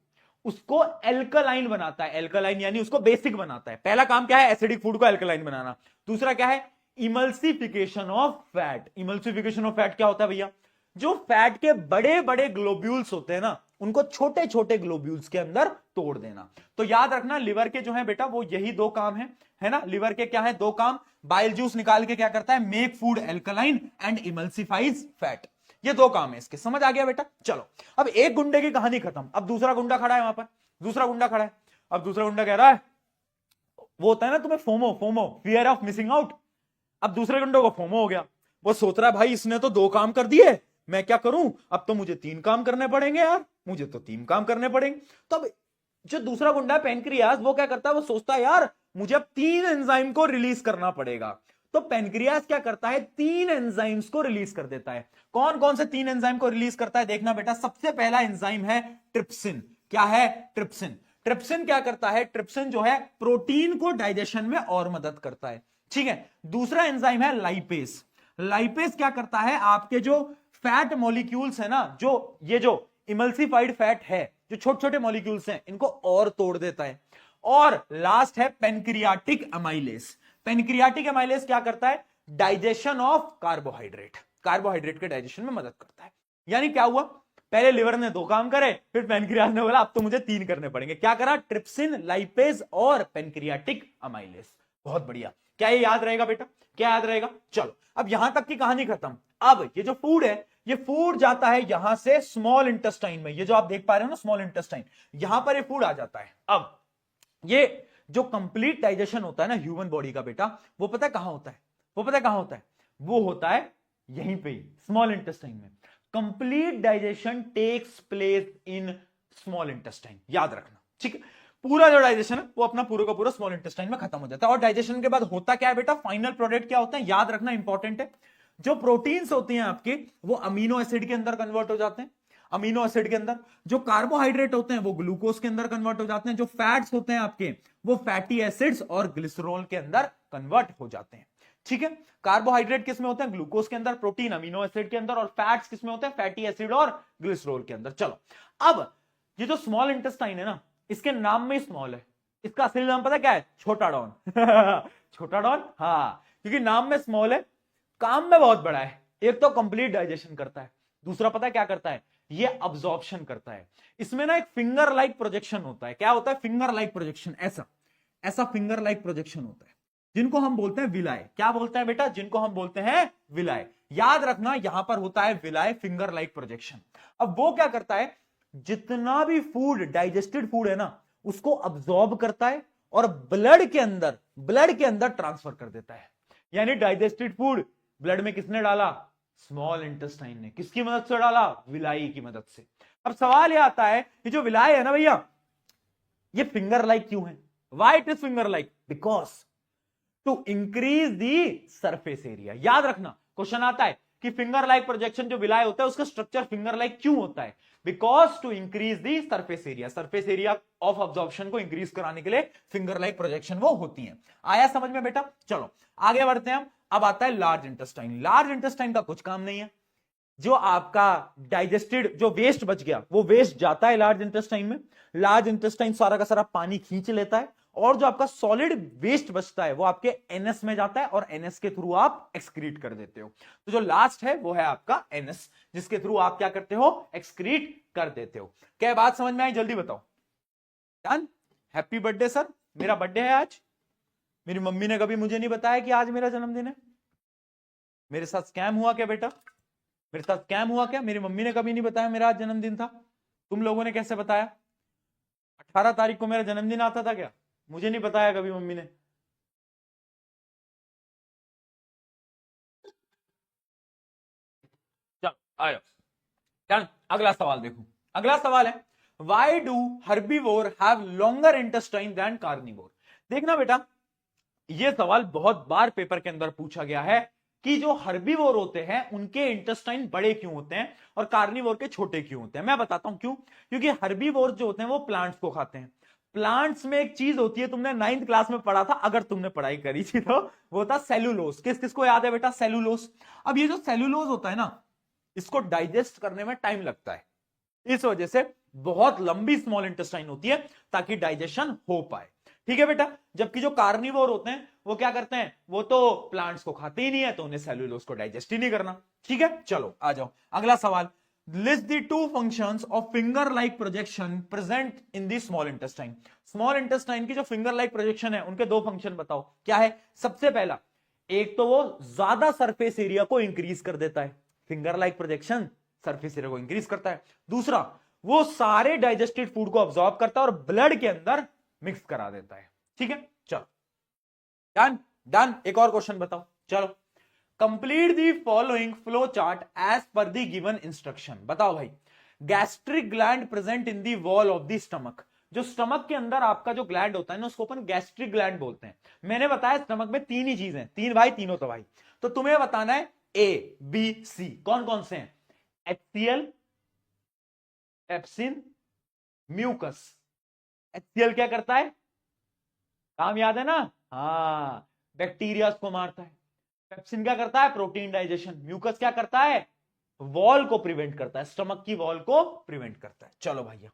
उसको एल्कलाइन बनाता है। एल्कलाइन यानी उसको बेसिक बनाता है। पहला काम क्या है? एसिडिक फूड को एल्कलाइन बनाना। दूसरा क्या है? Emulsification of fat. Emulsification of fat क्या होता है भैया? जो फैट के बड़े बड़े ग्लोब्यूल्स होते हैं ना, उनको छोटे छोटे ग्लोब्यूल्स के अंदर तोड़ देना। तो याद रखना लिवर के जो है बेटा वो यही दो काम है ना। लिवर के क्या है? दो काम। बाइल जूस निकाल के क्या करता है? Make food alkaline and emulsifies fat. ये दो काम है इसके। समझ आ गया बेटा? चलो अब एक गुंडे की कहानी खत्म। अब दूसरा गुंडा खड़ा है वहां पर। दूसरा गुंडा खड़ा है। अब दूसरा गुंडा कह रहा है, वो होता है ना तुम्हें FOMO, fear of missing out. अब दूसरे गुंडे को फोमो हो गया। वो सोच रहा है भाई इसने तो दो काम कर दिए, मैं क्या करूं? अब तो मुझे तीन काम करने पड़ेंगे यार, मुझे तो तीन काम करने पड़ेंगे। तो अब जो दूसरा गुंडा है पेनक्रियास, वो क्या करता है? वो सोचता है यार मुझे अब तीन एंजाइम को रिलीज करना पड़ेगा। तो पेनक्रियास क्या करता है? तीन एंजाइम्स को रिलीज कर देता है। कौन कौन से तीन एंजाइम को रिलीज करता है? देखना बेटा, सबसे पहला एंजाइम है ट्रिप्सिन। क्या है? ट्रिप्सिन। ट्रिप्सिन क्या करता है? ट्रिप्सिन जो है प्रोटीन को डाइजेशन में और मदद करता है। ठीक है। दूसरा एंजाइम है लाइपेज। लाइपेज क्या करता है? आपके जो फैट मॉलिक्यूल्स है ना, जो इमल्सिफाइड फैट है, जो छोटे छोटे मॉलिक्यूल्स हैं, इनको और तोड़ देता है। और लास्ट है पेनक्रियाटिक अमाइलेज। पेनक्रियाटिक अमाइलेज क्या करता है? Digestion of carbohydrate. कार्बोहाइड्रेट के डाइजेशन में मदद करता है। यानी क्या हुआ? पहले लिवर ने दो काम करे, फिर पेनक्रियास ने बोला अब तो मुझे तीन करने पड़ेंगे। क्या करा? ट्रिप्सिन, लाइपेज और पेनक्रियाटिक अमाइलेज। बहुत बढ़िया। क्या ये याद रहेगा बेटा? क्या याद रहेगा? चलो अब यहां तक की कहानी खत्म। अब ये जो फूड है, ये फूड जाता है यहां से स्मॉल इंटेस्टाइन में। ये जो आप देख पा रहे हो ना स्मॉल इंटेस्टाइन, यहां पर ये फूड आ जाता है। अब ये जो कंप्लीट डाइजेशन होता है ना ह्यूमन बॉडी का बेटा, वो पता है कहां होता है? वो पता है कहां होता है? वो होता है यहीं पे ही, स्मॉल इंटेस्टाइन में। Complete digestion takes place in small intestine. याद रखना, ठीक है। पूरा जो डाइजेशन है वो अपना पूरा का पूरा स्मॉल इंटेस्टाइन में खत्म हो जाता है। और डाइजेशन के बाद होता क्या है बेटा? फाइनल प्रोडक्ट क्या होता है? याद रखना, इंपॉर्टेंट है। जो प्रोटीन्स होती हैं आपके, वो अमीनो एसिड के अंदर कन्वर्ट हो जाते हैं। अमीनो एसिड के अंदर जो कार्बोहाइड्रेट होते हैं वो ग्लूकोज के अंदर कन्वर्ट हो जाते हैं। जो फैट्स होते हैं आपके, वो फैटी एसिड्स और ग्लिसरॉल के अंदर कन्वर्ट हो जाते हैं। ठीक है। कार्बोहाइड्रेट किस में होते हैं? ग्लूकोज के अंदर। प्रोटीन अमीनो एसिड के अंदर। और फैट्स किस में होते हैं? फैटी एसिड और ग्लिसरॉल के अंदर। चलो अब ये जो स्मॉल इंटेस्टाइन है ना, इसके नाम में स्मॉल है। इसका असली नाम पता क्या है? छोटा डॉन। छोटा डॉन, हाँ, क्योंकि नाम में स्मॉल है, काम में बहुत बड़ा है। एक तो कंप्लीट डाइजेशन करता है, दूसरा पता है क्या करता है? ये अब्जॉर्प्शन करता है। इसमें ना एक फिंगर लाइक प्रोजेक्शन होता है। क्या होता है? Finger like projection. ऐसा फिंगर लाइक प्रोजेक्शन होता है, जिनको हम बोलते हैं विलाय। क्या बोलते हैं बेटा? जिनको हम बोलते हैं विलाय। याद रखना, यहां पर होता है विलाय, फिंगर लाइक प्रोजेक्शन। अब वो क्या करता है? जितना भी फूड, डाइजेस्टेड फूड है ना, उसको अब्सॉर्ब करता है और ब्लड के अंदर ट्रांसफर कर देता है। यानी डाइजेस्टेड फूड ब्लड में किसने डाला? स्मॉल इंटेस्टाइन ने। किसकी मदद से डाला? विलाई की मदद से। अब सवाल यह आता है, ये जो विलाई है ना भैया, ये फिंगर लाइक क्यों है? Why it is finger like? Because to increase the surface area. याद रखना, क्वेश्चन आता है कि फिंगर लाइक प्रोजेक्शन जो विलाय होता है उसका स्ट्रक्चर फिंगर लाइक क्यों होता है? Because to increase the surface area. Surface area of absorption को इंक्रीज कराने के लिए फिंगर लाइक प्रोजेक्शन वो होती है। आया समझ में बेटा? चलो आगे बढ़ते हैं हम। अब आता है लार्ज इंटेस्टाइन। लार्ज इंटेस्टाइन का कुछ काम नहीं है। जो आपका डाइजेस्टेड जो वेस्ट बच गया, वो वेस्ट जाता है लार्ज इंटेस्टाइन में। लार्ज इंटेस्टाइन सारा का सारा पानी खींच लेता है, और जो आपका सॉलिड वेस्ट बचता है वो आपके एनएस में जाता है, और एनएस के थ्रू आप एक्सक्रीट कर देते हो। तो जो लास्ट है वो है आपका एनएस, जिसके थ्रू आप क्या करते हो? एक्सक्रीट कर देते हो। क्या बात समझ में आई? जल्दी बताओ। डन? Happy birthday sir. मेरा बर्थडे है आज। मेरी मम्मी ने कभी मुझे नहीं बताया कि आज मेरा जन्मदिन है। मेरे साथ स्कैम हुआ क्या बेटा? मेरे साथ स्कैम हुआ क्या? मेरी मम्मी ने कभी नहीं बताया मेरा आज जन्मदिन था। तुम लोगों ने कैसे बताया? 18 तारीख को मेरा जन्मदिन आता था क्या? मुझे नहीं बताया कभी मम्मी ने। चल आयो, चल अगला सवाल देखो। अगला सवाल है, why do herbivore have longer intestine than carnivore? देखना बेटा, यह सवाल बहुत बार पेपर के अंदर पूछा गया है कि जो हर्बीवोर होते हैं उनके इंटेस्टाइन बड़े क्यों होते हैं और कार्निवोर के छोटे क्यों होते हैं। मैं बताता हूं क्यों। क्योंकि हर्बीवोर जो होते हैं वो प्लांट्स को खाते हैं। प्लांट्स में एक चीज होती है, तुमने 9th क्लास में पढ़ा था अगर तुमने पढ़ाई करी थी तो, वो था सेलुलोज। किस किस को याद है बेटा? सेलुलोज। अब ये जो सेलुलोज होता है ना, इसको डाइजेस्ट करने में टाइम लगता है, इस वजह से बहुत लंबी स्मॉल इंटेस्टाइन होती है ताकि डाइजेशन हो पाए। ठीक है बेटा। जबकि जो कार्निवोर होते हैं वो क्या करते हैं, वो तो प्लांट्स को खाते ही नहीं है, तो उन्हें सेलुलोज को डाइजेस्ट ही नहीं करना। ठीक है, चलो आ जाओ अगला सवाल। List the two functions of finger like projection present in the small intestine. Small intestine की जो फिंगर लाइक प्रोजेक्शन है उनके दो फंक्शन बताओ क्या है। सबसे पहला, एक तो वो ज्यादा सरफेस एरिया को इंक्रीज कर देता है, finger like projection surface area को इंक्रीज करता है। दूसरा, वो सारे डाइजेस्टेड फूड को ऑब्जॉर्ब करता है और ब्लड के अंदर मिक्स करा देता है। ठीक है, चलो डन डन। एक और क्वेश्चन बताओ, चलो। Complete the following flow chart as per the given instruction. बताओ भाई, gastric gland present in the wall of the stomach. जो स्टमक के अंदर आपका जो ग्लैंड होता है ना, उसको अपन गैस्ट्रिक ग्लैंड बोलते हैं। मैंने बताया स्टमक में तीन ही चीजें, तीन भाई तीनों तो भाई, तो तुम्हें बताना है ए बी सी कौन कौन से हैं। HCl, pepsin, mucus. HCl क्या करता है, काम याद है ना? हाँ, बैक्टीरिया को मारता है। पेप्सिन क्या करता है, प्रोटीन डाइजेशन। म्यूकस क्या करता है, वॉल को प्रिवेंट करता है, स्टमक की वॉल को प्रिवेंट करता है। चलो भैया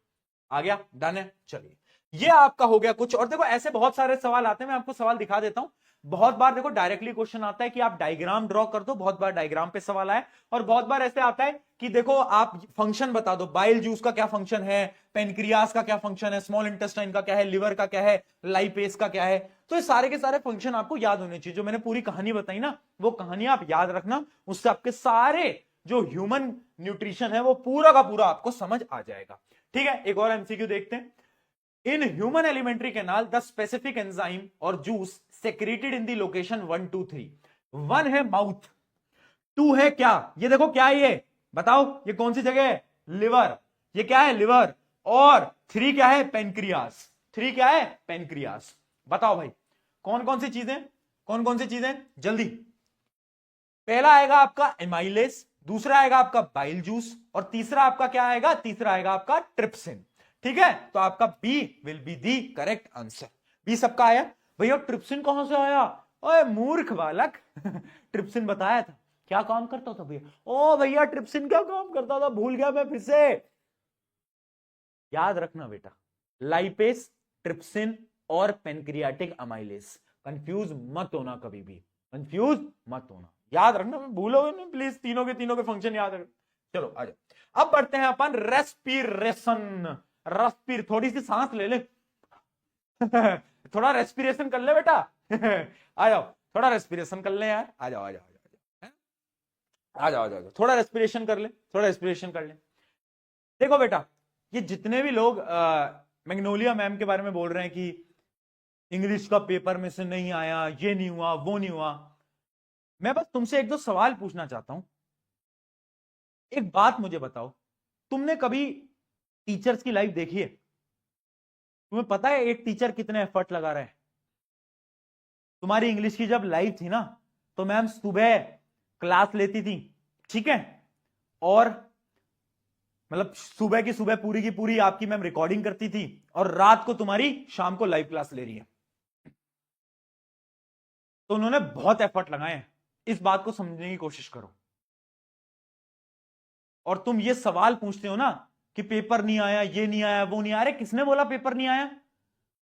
आ गया, डन है। चलिए ये आपका हो गया कुछ। और देखो ऐसे बहुत सारे सवाल आते हैं, मैं आपको सवाल दिखा देता हूं। बहुत बार देखो डायरेक्टली क्वेश्चन आता है कि आप डायग्राम ड्रॉ कर दो, बहुत बार डायग्राम पे सवाल आए। और बहुत बार ऐसे आता है कि देखो आप फंक्शन बता दो, बाइल जूस का क्या फंक्शन है, पेनक्रियास का क्या फंक्शन है, स्मॉल इंटेस्टाइन का क्या है, लिवर का क्या है, लाइपेस का क्या है। तो ये सारे के सारे फंक्शन आपको याद होने चाहिए। जो मैंने पूरी कहानी बताई ना, वो कहानी आप याद रखना, उससे आपके सारे जो ह्यूमन न्यूट्रिशन है वो पूरा का पूरा आपको समझ आ जाएगा। ठीक है, एक और एमसीक्यू देखते हैं। In human alimentary canal the specific enzyme और juice secreted in the location 1 2 3। 1 है माउथ, 2 है क्या, ये देखो क्या है, ये बताओ ये कौन सी जगह है, लिवर, ये क्या है लिवर। और 3 क्या है, पेनक्रियास। 3 क्या है, पेनक्रियास। बताओ भाई कौन कौन सी चीजें, कौन कौन सी चीजें, जल्दी। पहला आएगा आपका एमाइलेस, दूसरा आएगा आपका बाइल जूस, और तीसरा आपका क्या आएगा, तीसरा आएगा आपका ट्रिप्सिन। ठीक है, तो आपका B will be the correct answer. B सबका आया। भैया ट्रिप्सिन कहां से आया, ओए मूर्ख बालक ट्रिप्सिन बताया था क्या काम करता था भैया। ओ भैया ट्रिप्सिन क्या काम करता था, भूल गया मैं फिर से। याद रखना बेटा, लाइपेस, ट्रिप्सिन और पेनक्रियाटिक अमाइलेस। कंफ्यूज मत होना कभी भी, कंफ्यूज मत होना, याद रखना, भूलोगे नहीं प्लीज, तीनों के फंक्शन याद रखना। चलो आ जाओ, अब बढ़ते हैं अपन रेस्पिरेशन। रेस्पिर, थोड़ी सी सांस ले ले थोड़ा रेस्पिरेशन कर ले बेटा आ जाओ, थोड़ा रेस्पिरेशन कर ले यार, आ जाओ आ जाओ आ जाओ आ जाओ, थोड़ा रेस्पिरेशन कर ले, थोड़ा रेस्पिरेशन कर ले। देखो बेटा, ये जितने भी लोग मैग्नोलिया मैम के बारे में बोल रहे हैं कि इंग्लिश का पेपर में से नहीं आया, ये नहीं हुआ, वो नहीं हुआ, मैं बस तुमसे एक दो सवाल पूछना चाहता हूं। एक बात मुझे बताओ, तुमने कभी टीचर्स की लाइफ देखी है? तुम्हें पता है एक टीचर कितने एफर्ट लगा रहे हैं? तुम्हारी इंग्लिश की जब लाइफ थी ना, तो मैम सुबह क्लास लेती थी, ठीक है, और मतलब सुबह की सुबह पूरी की पूरी आपकी मैम रिकॉर्डिंग करती थी, और रात को तुम्हारी शाम को लाइव क्लास ले रही है। तो उन्होंने बहुत एफर्ट लगाए हैं, इस बात को समझने की कोशिश करो। और तुम ये सवाल पूछते हो ना कि पेपर नहीं आया, ये नहीं आया, वो नहीं आया। अरे किसने बोला पेपर नहीं आया?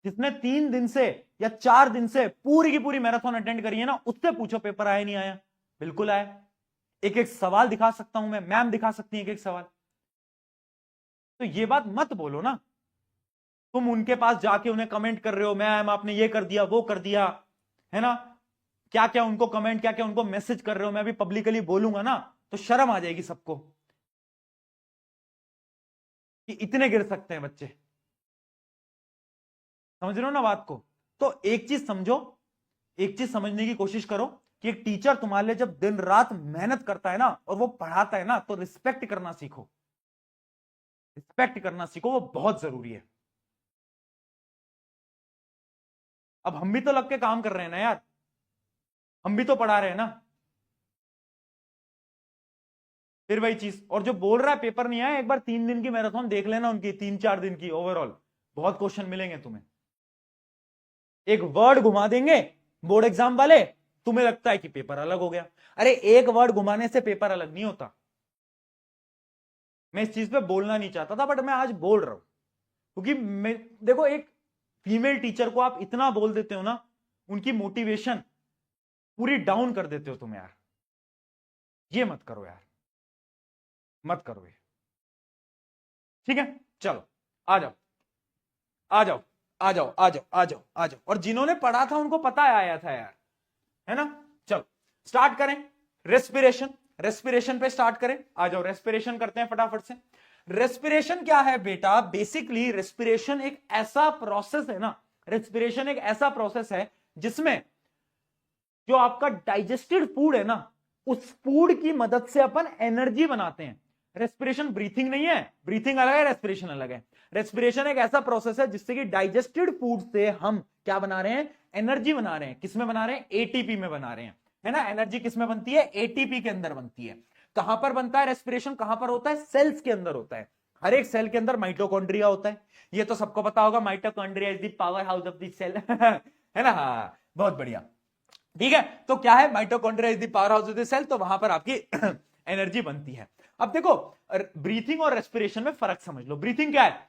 जिसने 3 दिन से या 4 दिन से पूरी की पूरी मैराथन अटेंड करी है ना, उससे पूछो पेपर आया नहीं आया। बिल्कुल आया, एक एक सवाल दिखा सकता हूं मैं, मैम दिखा सकती है एक एक सवाल। तो ये बात मत बोलो ना, तुम उनके पास जाके उन्हें कमेंट कर रहे हो, मैम आपने ये कर दिया, वो कर दिया, है ना, क्या क्या उनको कमेंट, क्या क्या उनको मैसेज कर रहे हो। मैं भी पब्लिकली बोलूंगा ना तो शर्म आ जाएगी सबको कि इतने गिर सकते हैं बच्चे। समझ रहे हो ना बात को? तो एक चीज समझो, एक चीज समझने की कोशिश करो कि एक टीचर तुम्हारे लिए जब दिन रात मेहनत करता है ना और वो पढ़ाता है ना, तो रिस्पेक्ट करना सीखो, रिस्पेक्ट करना सीखो, वो बहुत जरूरी है। अब हम भी तो लग के काम कर रहे हैं ना यार, हम भी तो पढ़ा रहे हैं ना, फिर वही चीज। और जो बोल रहा है पेपर नहीं आया, एक बार 3 दिन की मैराथन देख लेना उनकी, 3-4 दिन की ओवरऑल, बहुत क्वेश्चन मिलेंगे तुम्हें। एक वर्ड घुमा देंगे बोर्ड एग्जाम वाले, तुम्हें लगता है कि पेपर अलग हो गया। अरे एक वर्ड घुमाने से पेपर अलग नहीं होता। मैं इस चीज पे बोलना नहीं चाहता था, बट मैं आज बोल रहा हूं, क्योंकि मैं देखो, एक फीमेल टीचर को आप इतना बोल देते हो ना, उनकी मोटिवेशन पूरी डाउन कर देते हो तुम यार। ये मत करो यार, मत करो ये, ठीक है? चलो आ जाओ, आ जाओ, आ जाओ, आ जाओ, आ जाओ, आ जाओ। और जिन्होंने पढ़ा था उनको पता आया था यार, है ना? चलो स्टार्ट करें। रेस्पिरेशन, रेस्पिरेशन पे स्टार्ट करें। आ जाओ रेस्पिरेशन करते हैं फटाफट से। रेस्पिरेशन क्या है बेटा? बेसिकली रेस्पिरेशन एक ऐसा प्रोसेस है ना, रेस्पिरेशन एक ऐसा प्रोसेस है जिसमें जो आपका डाइजेस्टेड फूड है ना, उस फूड की मदद से अपन एनर्जी बनाते हैं। रेस्पिरेशन ब्रीथिंग नहीं है, ब्रीथिंग अलग है, रेस्पिरेशन अलग है। रेस्पिरेशन एक ऐसा प्रोसेस है जिससे कि डाइजेस्टेड फूड से हम क्या बना रहे हैं? एनर्जी बना रहे हैं। किसमें बना रहे हैं? एटीपी में बना रहे हैं, है ना? एनर्जी किसमें बनती है? एटीपी के अंदर बनती है। कहां पर बनता है रेस्पिरेशन? कहां पर होता है? सेल्स के अंदर होता है। हर एक सेल के अंदर माइटोकॉन्ड्रिया होता है, ये तो सबको पता होगा। Mitochondria is the power house of the cell है ना? हाँ, बहुत बढ़िया, ठीक है। तो क्या है? Mitochondria is the power house of the cell, तो वहां पर आपकी एनर्जी बनती है। अब देखो, ब्रीथिंग और रेस्पिरेशन में फर्क समझ लो। ब्रीथिंग क्या है?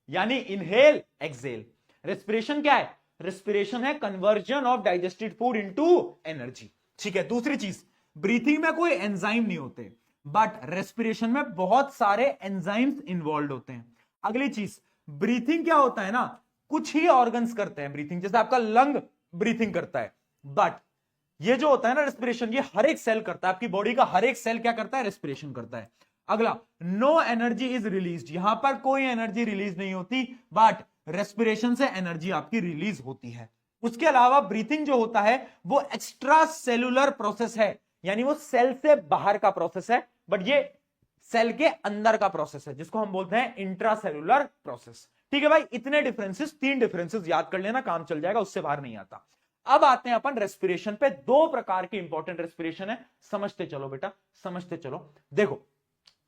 यानी इनहेल एक्सेल। रेस्पिरेशन क्या है? रेस्पिरेशन है conversion of digested food into energy, ठीक है। दूसरी चीज, ब्रीथिंग में कोई एंजाइम नहीं होते, बट रेस्पिरेशन में बहुत सारे एंजाइम्स इन्वॉल्व होते हैं। अगली चीज, ब्रीथिंग क्या होता है ना, कुछ ही ऑर्गन्स करते हैं ब्रीथिंग, जैसे आपका लंग ब्रीथिंग करता है, बट ये जो होता है ना रेस्पिरेशन, ये हर एक सेल करता है। आपकी बॉडी का हर एक सेल क्या करता है? रेस्पिरेशन करता है। अगला, नो एनर्जी इज रिलीज्ड, यहां पर कोई एनर्जी रिलीज नहीं होती, बट रेस्पिरेशन से एनर्जी आपकी रिलीज होती है। उसके अलावा ब्रीथिंग जो होता है वो एक्स्ट्रा सेलुलर प्रोसेस है, यानी वो सेल से बाहर का प्रोसेस है, बट ये सेल के अंदर का प्रोसेस है, जिसको हम बोलते हैं इंट्रा सेलुलर प्रोसेस। ठीक है भाई, इतने डिफरेंसेस, 3 डिफरेंसेस याद कर लेना, काम चल जाएगा, उससे बाहर नहीं आता। अब आते हैं अपन रेस्पिरेशन पे। 2 प्रकार के इंपॉर्टेंट रेस्पिरेशन है, समझते चलो बेटा, समझते चलो। देखो,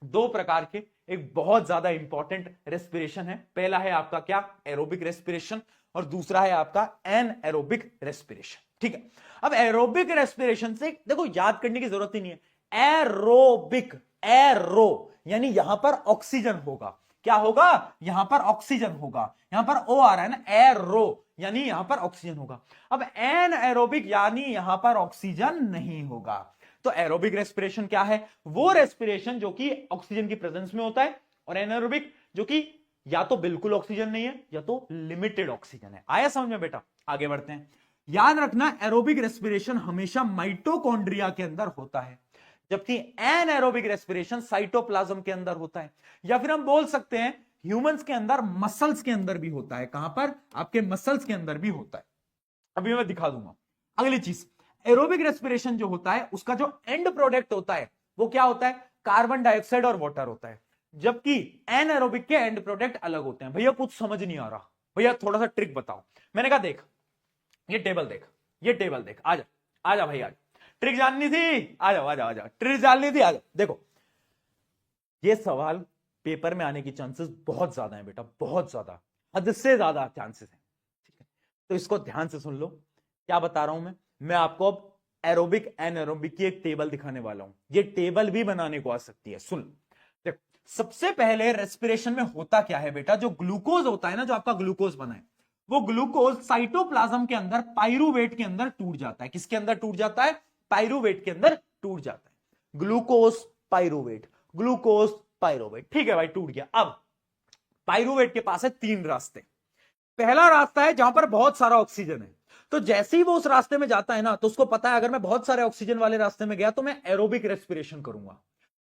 2 प्रकार के एक बहुत ज्यादा इंपॉर्टेंट रेस्पिरेशन है। पहला है आपका क्या? एरोबिक रेस्पिरेशन, और दूसरा है आपका एनएरोबिक रेस्पिरेशन, ठीक है। अब एरोबिक रेस्पिरेशन से देखो याद करने की जरूरत ही नहीं है। एरोबिक, एरो यानी यहां पर ऑक्सीजन होगा। क्या होगा? यहां पर ऑक्सीजन होगा, यहां पर ओ आ रहा है ना, एरो यानी यहां पर ऑक्सीजन होगा। अब एन एरोबिक यानी यहां पर ऑक्सीजन नहीं होगा। तो एरोबिक रेस्पिरेशन क्या है? वो रेस्पिरेशन जो कि ऑक्सीजन की प्रेजेंस में होता है, और एनारोबिक जो कि या तो बिल्कुल ऑक्सीजन नहीं है या तो लिमिटेड ऑक्सीजन है। आया समझ में बेटा? आगे बढ़ते हैं। याद रखना, एरोबिक रेस्पिरेशन हमेशा माइटोकॉन्ड्रिया के अंदर होता है, जबकि एनएरोबिक रेस्पिरेशन साइटोप्लाज्म के अंदर होता है, या फिर हम बोल सकते हैं ह्यूमंस के अंदर मसल्स के अंदर भी होता है। कहां पर? आपके मसल्स के अंदर भी होता है। अभी मैं दिखा दूंगा। अगली चीज, एरोबिक रेस्पिरेशन जो होता है उसका जो एंड प्रोडक्ट होता है वो क्या होता है? कार्बन डाइऑक्साइड और वाटर होता है, जबकि एनएरोबिक के एंड प्रोडक्ट अलग होते हैं। भैया कुछ समझ नहीं आ रहा, भैया थोड़ा सा ट्रिक बताओ। मैंने कहा देख, ये टेबल देख, ये टेबल देख, आजा आजा भाई, आजा, ट्रिक जाननी थी, आ जाओ आ जाओ आ जाओ, ट्रिक जाननी थी, आ जाओ। देखो, ये सवाल पेपर में आने की चांसेस बहुत ज्यादा है बेटा, बहुत ज्यादा, हद से ज्यादा चांसेस है, ठीक है? तो इसको ध्यान से सुन लो, क्या बता रहा हूं मैं आपको अब एरोबिक एनएरोबिक की एक टेबल दिखाने वाला हूं। ये टेबल भी बनाने को आ सकती है, सुन। देखो, सबसे पहले रेस्पिरेशन में होता क्या है बेटा? जो ग्लूकोज होता है ना, जो आपका ग्लूकोज बना है, वो ग्लूकोज साइटोप्लाज्म के अंदर पाइरूवेट के अंदर टूट जाता है। किसके अंदर टूट जाता है? पाइरूवेट के अंदर टूट जाता है। ग्लूकोज पाइरूवेट, ग्लूकोज पाइरूवेट, ठीक है भाई, टूट गया। अब पाइरूवेट के पास है 3 रास्ते। पहला रास्ता है जहां पर बहुत सारा ऑक्सीजन है, तो जैसे ही वो उस रास्ते में जाता है ना, तो उसको पता है अगर मैं बहुत सारे ऑक्सीजन वाले रास्ते में गया तो मैं एरोबिक रेस्पिरेशन करूंगा,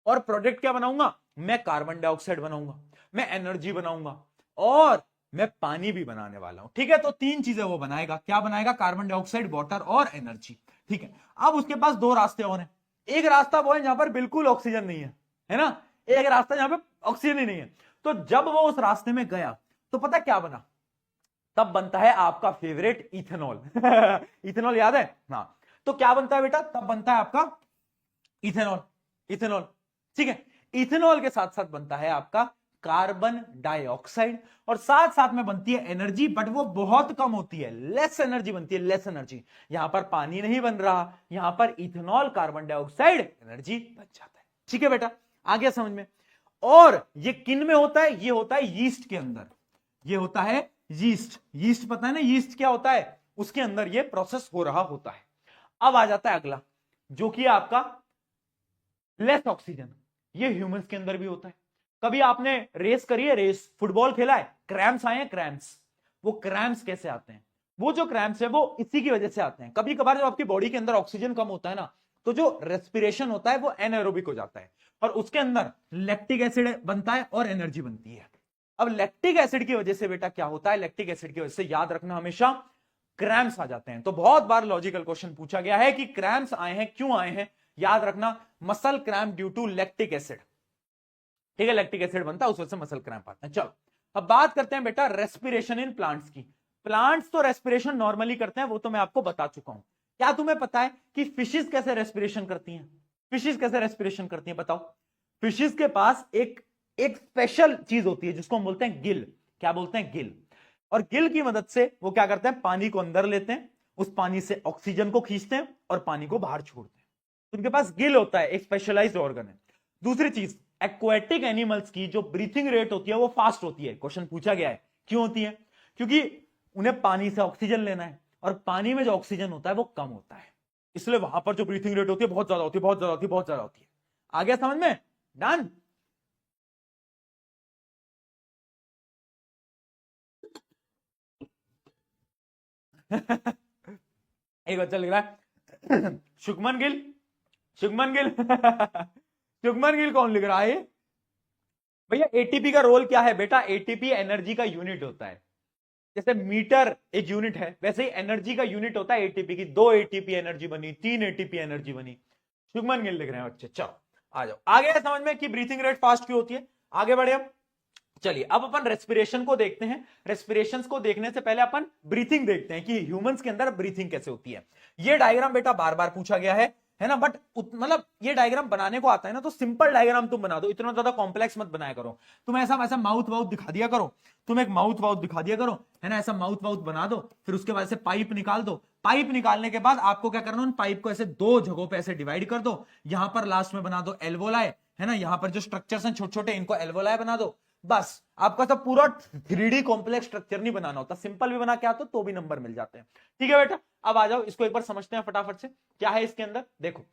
और प्रोडक्ट क्या बनाऊंगा? मैं कार्बन डाइऑक्साइड बनाऊंगा, मैं एनर्जी बनाऊंगा, और मैं पानी भी बनाने वाला हूं, ठीक है। तो तीन चीजें वो बनाएगा, क्या बनाएगा, कार्बन डाइऑक्साइड, वाटर और एनर्जी, ठीक है। अब उसके पास दो रास्ते और हैं। एक रास्ता वो है जहां पर बिल्कुल ऑक्सीजन नहीं है ना, एक रास्ता जहां पे ऑक्सीजन ही नहीं है। तो जब वो उस रास्ते में गया तो पता क्या बना, तब बनता है आपका फेवरेट इथेनॉल। इथेनॉल याद है, हाँ। तो क्या बनता है बेटा, तब बनता है आपका इथेनॉल, इथेनॉल, ठीक है। इथेनॉल के साथ साथ बनता है आपका कार्बन डाइऑक्साइड, और साथ साथ में बनती है एनर्जी, बट वो बहुत कम होती है, लेस एनर्जी बनती है, लेस एनर्जी। यहां पर पानी नहीं बन रहा, यहां पर इथेनॉल, कार्बन डाइऑक्साइड, एनर्जी बन जाता है, ठीक है बेटा, आ गया समझ में। और ये किन में होता है, ये होता है यीस्ट के अंदर, ये होता है यीस्ट, यीस्ट पता है ना यीस्ट क्या होता है, उसके अंदर ये प्रोसेस हो रहा होता है। अब आ जाता है अगला, जो कि आपका लेस ऑक्सीजन, ये ह्यूमंस के अंदर भी होता है। कभी आपने रेस करी है, रेस फुटबॉल खेला है, क्रैम्प्स आए हैं, क्रैम्प्स, वो क्रैम्प्स कैसे आते हैं, वो जो क्रैम्प्स है वो इसी की वजह से आते हैं। कभी कभार जब आपकी बॉडी के अंदर ऑक्सीजन कम होता है ना, तो जो रेस्पिरेशन होता है वो एनएरोबिक हो जाता है, और उसके अंदर लैक्टिक एसिड बनता है और एनर्जी बनती है। अब लैक्टिक एसिड की वजह से बेटा क्या होता है, लैक्टिक एसिड की वजह से याद रखना हमेशा क्रैम्प्स आ जाते हैं। तो बहुत बार लॉजिकल क्वेश्चन पूछा गया है कि क्रैम्प्स आए हैं, क्यों आए हैं, याद रखना muscle cramp due to lactic acid, ठीक है, लैक्टिक एसिड बनता है, उस वजह से मसल क्रैम्प आता है। चलो अब बात करते हैं बेटा रेस्पिरेशन इन प्लांट्स की। प्लांट्स तो रेस्पिरेशन नॉर्मली करते हैं, वो तो मैं आपको बता चुका हूं। क्या तुम्हें पता है कि फिशेस कैसे रेस्पिरेशन करती हैं, फिशेस कैसे रेस्पिरेशन करती हैं, बताओ। फिशेस के पास एक स्पेशल चीज होती है जिसको हम बोलते हैं गिल, क्या बोलते हैं, गिल। और गिल की मदद से वो क्या करते हैं, पानी को अंदर लेते हैं, उस पानी से ऑक्सीजन को खींचते हैं और पानी को बाहर छोड़ते हैं। उनके पास गिल होता है, एक स्पेशलाइज्ड ऑर्गन है। दूसरी चीज, एक्वाटिक एनिमल्स की जो ब्रीथिंग रेट होती है वो फास्ट होती है। क्वेश्चन पूछा गया है क्यों होती है, क्योंकि उन्हें पानी से ऑक्सीजन लेना है, और पानी में जो ऑक्सीजन होता है वो कम होता है, इसलिए वहां पर जो ब्रीथिंग रेट होती है बहुत ज्यादा होती है, बहुत ज्यादा होती है, बहुत ज्यादा होती है। आ गया समझ में, डन। एक बच्चा लिख रहा है शुभमन गिल, शुभमन गिल। शुभमन गिल कौन लिख रहा है भैया। एटीपी का रोल क्या है बेटा, एटीपी एनर्जी का यूनिट होता है। जैसे मीटर एक यूनिट है, वैसे ही एनर्जी का यूनिट होता है एटीपी की। 2 एटीपी एनर्जी बनी, 3 एटीपी एनर्जी बनी। शुभमन गिल लिख रहे हैं बच्चे। चलो आ जाओ, आगे समझ में कि ब्रीथिंग रेट फास्ट क्यों होती है। आगे बढ़े हम, चलिए अब अपन रेस्पिरेशन को देखते हैं। रेस्पिरेशन को देखने से पहले अपन ब्रीथिंग देखते हैं कि ह्यूमंस के अंदर ब्रीथिंग कैसे होती है। ये डायग्राम बेटा बार बार पूछा गया है ना, बट मतलब ये डायग्राम बनाने को आता है ना, तो सिंपल डायग्राम तुम बना दो, इतना ज्यादा कॉम्प्लेक्स मत बनाया करो। तुम ऐसा ऐसा माउथ वाउथ दिखा दिया करो, तुम एक माउथ वाउथ दिखा दिया करो, है ना, ऐसा माउथ वाउथ बना दो, फिर उसके बाद से पाइप निकाल दो। पाइप निकालने के बाद आपको क्या करना, उन पाइप को ऐसे दो जगहों पे ऐसे डिवाइड कर दो। यहां पर लास्ट में बना दो एल्वोलाई, है ना, यहां पर जो स्ट्रक्चर्स हैं छोटे छोटे, इनको एल्वोलाई बना दो। बस आपका सब पूरा 3D कॉम्प्लेक्स स्ट्रक्चर नहीं बनाना होता, सिंपल भी बना के आता तो भी नंबर मिल जाते हैं, ठीक है बेटा। अब आ जाओ, इसको एक बार समझते हैं फटाफट से, क्या है इसके अंदर। देखो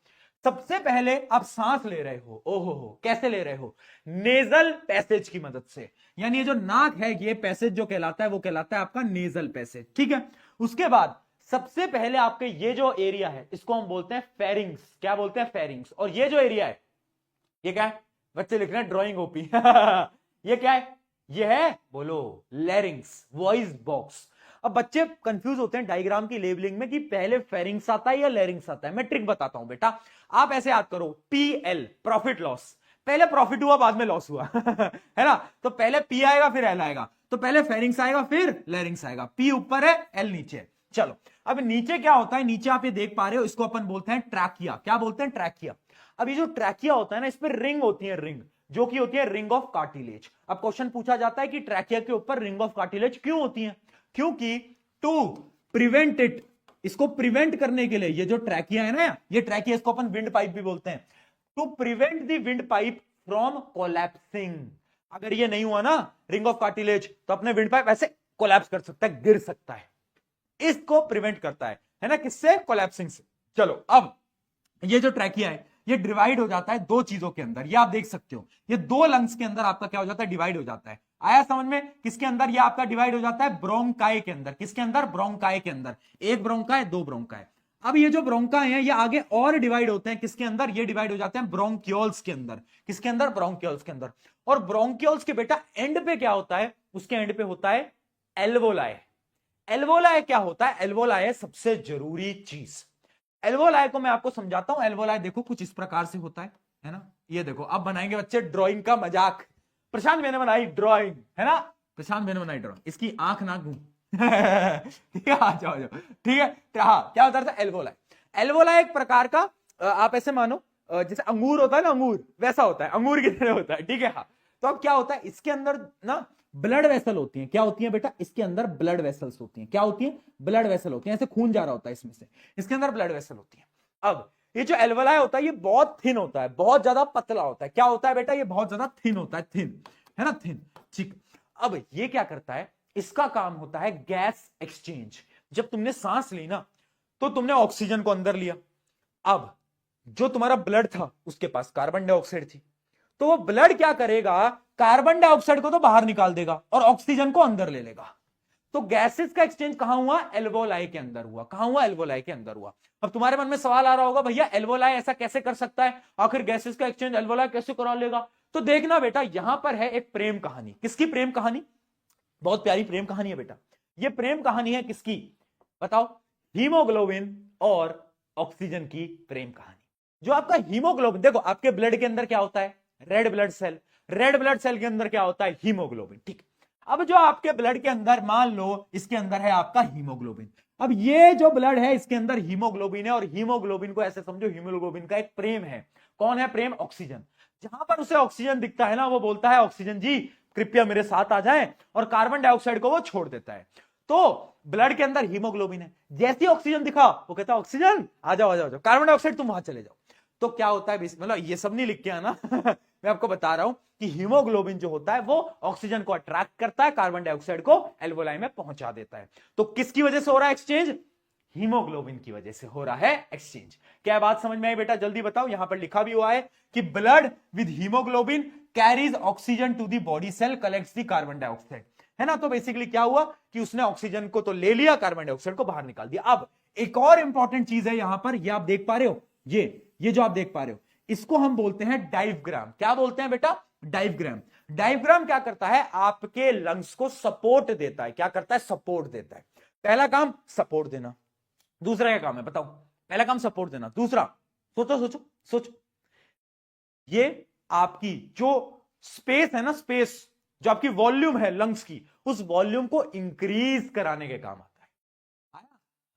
सबसे पहले आप सांस ले रहे हो, ओहो हो, कैसे ले रहे हो, नेजल पैसेज की मदद से। यानी ये जो नाक है, ये पैसेज जो कहलाता है वो कहलाता है आपका नेजल पैसेज, ठीक है। उसके बाद सबसे पहले आपके ये जो एरिया है इसको हम बोलते हैं फेरिंग्स, क्या बोलते हैं, फेरिंग्स। और ये जो एरिया है ये क्या है, बच्चे लिख रहे हैं ड्रॉइंग ओपी। ये क्या है, ये है बोलो लैरिंग्स, वॉइस बॉक्स। अब बच्चे कंफ्यूज होते हैं डायग्राम की लेबलिंग में कि पहले फेरिंग्स आता है या लैरिंग्स आता है। मैं ट्रिक बताता हूं बेटा, आप ऐसे याद करो, PL प्रॉफिट लॉस, पहले प्रॉफिट हुआ बाद में लॉस हुआ। है ना, तो पहले P आएगा फिर L आएगा, तो पहले फेरिंग्स आएगा फिर लैरिंग्स आएगा। P ऊपर है, L नीचे है। चलो अब नीचे क्या होता है, नीचे आप ये देख पा रहे हो, इसको अपन बोलते हैं ट्रैकिया। क्या बोलते हैं, ट्रैकिया। अब ये जो ट्रैकिया होता है ना, इस पर रिंग होती है, रिंग, जो कि होती है रिंग ऑफ कार्टिलेज। अब क्वेश्चन पूछा जाता है कि ट्रैकिया के ऊपर रिंग ऑफ कार्टिलेज क्यों होती है, क्योंकि टू प्रिवेंट इट, इसको प्रिवेंट करने के लिए, ये जो ट्रैकिया है ना, ये ट्रैकिया, इसको अपन विंड पाइप भी बोलते हैं, to prevent the wind pipe from collapsing. अगर ये नहीं हुआ ना रिंग ऑफ कार्टिलेज, तो अपने विंड पाइप ऐसे कोलैप्स कर सकता है, गिर सकता है। इसको प्रिवेंट करता है ना, किससे, कोलैप्सिंग से। चलो अब ये जो ट्रैकिया है ये डिवाइड हो जाता है दो चीजों के अंदर, ये आप देख सकते हो, ये दो लंग्स के अंदर आपका क्या हो जाता है, डिवाइड हो जाता है। आया समझ में, किसके अंदर ये आपका डिवाइड हो जाता है, ब्रोंकाई के अंदर। किसके अंदर, ब्रोंकाई के अंदर। एक ब्रोंकाई, दो ब्रोंकाई। अब ये जो ब्रोंकाई हैं ये आगे और डिवाइड होते हैं, किसके अंदर, ये डिवाइड हो जाते हैं ब्रोंक्यूल्स के अंदर। किसके अंदर, ब्रोंक्यूल्स के अंदर। और ब्रोंक्यूल्स के बेटा एंड पे क्या होता है, उसके एंड पे होता है एल्वोलाई। एल्वोलाई क्या होता है? एल्वोलाई है सबसे जरूरी चीज। एल्वोलाई को मैं आपको समझाता हूं। एल्वोलाई देखो कुछ इस प्रकार से होता है ना। ये देखो, अब बनाएंगे बच्चे ड्राइंग का मजाक। प्रशांत मैंने बनाई ड्राइंग, है ना, प्रशांत मैंने बनाई ड्राइंग, इसकी आंख ना घूम ठीक है, आ जाओ जाओ, ठीक है। हाँ, क्या होता था? एल्वोलाई। एल्वोलाई एक प्रकार का आप ऐसे मानो जैसे अंगूर होता है ना, अंगूर वैसा होता है, अंगूर की तरह होता है, ठीक है। हाँ, तो अब क्या होता है, इसके अंदर ना ब्लड वेसल होती हैं। क्या होती हैं बेटा? इसके अंदर ब्लड वेसल्स होती हैं। क्या होती हैं? ब्लड वेसल होती हैं। ऐसे खून जा रहा होता है इसमें से, इसके अंदर ब्लड वेसल होती है। अब ये जो एल्वोलाई होता है ये बहुत थिन होता है, बहुत ज्यादा पतला होता है। क्या होता है बेटा? ये बहुत ज्यादा थिन होता है, थिन, है ना, थिन, ठीक। अब ये क्या करता है? इसका काम होता है गैस एक्सचेंज। जब तुमने सांस ली ना, तो तुमने ऑक्सीजन को अंदर लिया। अब जो तुम्हारा ब्लड था उसके पास कार्बन डाइऑक्साइड थी, तो वो ब्लड क्या करेगा? कार्बन डाइऑक्साइड को तो बाहर निकाल देगा और ऑक्सीजन को अंदर ले लेगा। तो गैसेस का एक्सचेंज कहां हुआ? एल्वोलाई के अंदर हुआ। कहां हुआ? एल्वोलाई के अंदर हुआ। अब तुम्हारे मन में सवाल आ रहा होगा, भैया एल्वोलाई ऐसा कैसे कर सकता है? आखिर गैसेस का एक्सचेंज एल्वोलाई कैसे करा लेगा? तो देखना बेटा, यहां पर है एक प्रेम कहानी। किसकी प्रेम कहानी? बहुत प्यारी प्रेम कहानी है बेटा। यह प्रेम कहानी है किसकी? बताओ। हीमोग्लोबिन और ऑक्सीजन की प्रेम कहानी। जो आपका हीमोग्लोबिन, देखो आपके ब्लड के अंदर क्या होता है? Red blood cell. Red blood cell के अंदर क्या होता है? हीमोग्लोबिन, ठीक। अब जो आपके ब्लड के अंदर, मान लो इसके अंदर है आपका हीमोग्लोबिन। अब ये जो ब्लड है इसके अंदर हीमोग्लोबिन है, और हीमोग्लोबिन को ऐसे समझो, हीमोग्लोबिन का एक प्रेम है। कौन है प्रेम? ऑक्सीजन। जहां पर उसे ऑक्सीजन दिखता है ना, वो बोलता है ऑक्सीजन जी कृपया मेरे साथ आ जाएं, और कार्बन डाइऑक्साइड को वो छोड़ देता है। तो ब्लड के अंदर हीमोग्लोबिन है, जैसे ऑक्सीजन दिखा वो कहता है ऑक्सीजन आ जाओ आ जाओ, कार्बन डाइऑक्साइड तुम वहां चले जाओ। तो क्या होता है, मतलब ये सब नहीं लिख के आना मैं आपको बता रहा हूं कि हीमोग्लोबिन जो होता है वो ऑक्सीजन को अट्रैक्ट करता है, कार्बन डाइऑक्साइड को एल्वोलाई में पहुंचा देता है। तो किसकी वजह से हो रहा है एक्सचेंज? हीमोग्लोबिन की वजह से हो रहा है एक्सचेंज। क्या बात समझ में आई बेटा? जल्दी बताओ। यहां पर लिखा भी हुआ है कि blood with haemoglobin carries oxygen to the body cell, collects the carbon dioxide, है ना। तो बेसिकली क्या हुआ कि उसने ऑक्सीजन को तो ले लिया, कार्बन डाइऑक्साइड को बाहर निकाल दिया। अब एक और इंपॉर्टेंट चीज है यहां पर, ये आप देख पा रहे हो, ये जो आप देख पा रहे हो, इसको हम बोलते हैं डायफ्राम। क्या बोलते हैं बेटा? डायफ्राम। डायफ्राम क्या करता है? आपके लंग्स को सपोर्ट देता है। क्या करता है? सपोर्ट देता है। पहला काम सपोर्ट देना। दूसरा क्या काम है बताओ? पहला काम सपोर्ट देना, दूसरा सोचो सोचो सोचो, ये आपकी जो स्पेस है ना, स्पेस जो आपकी वॉल्यूम है लंग्स की, उस वॉल्यूम को इंक्रीज कराने के काम आता है।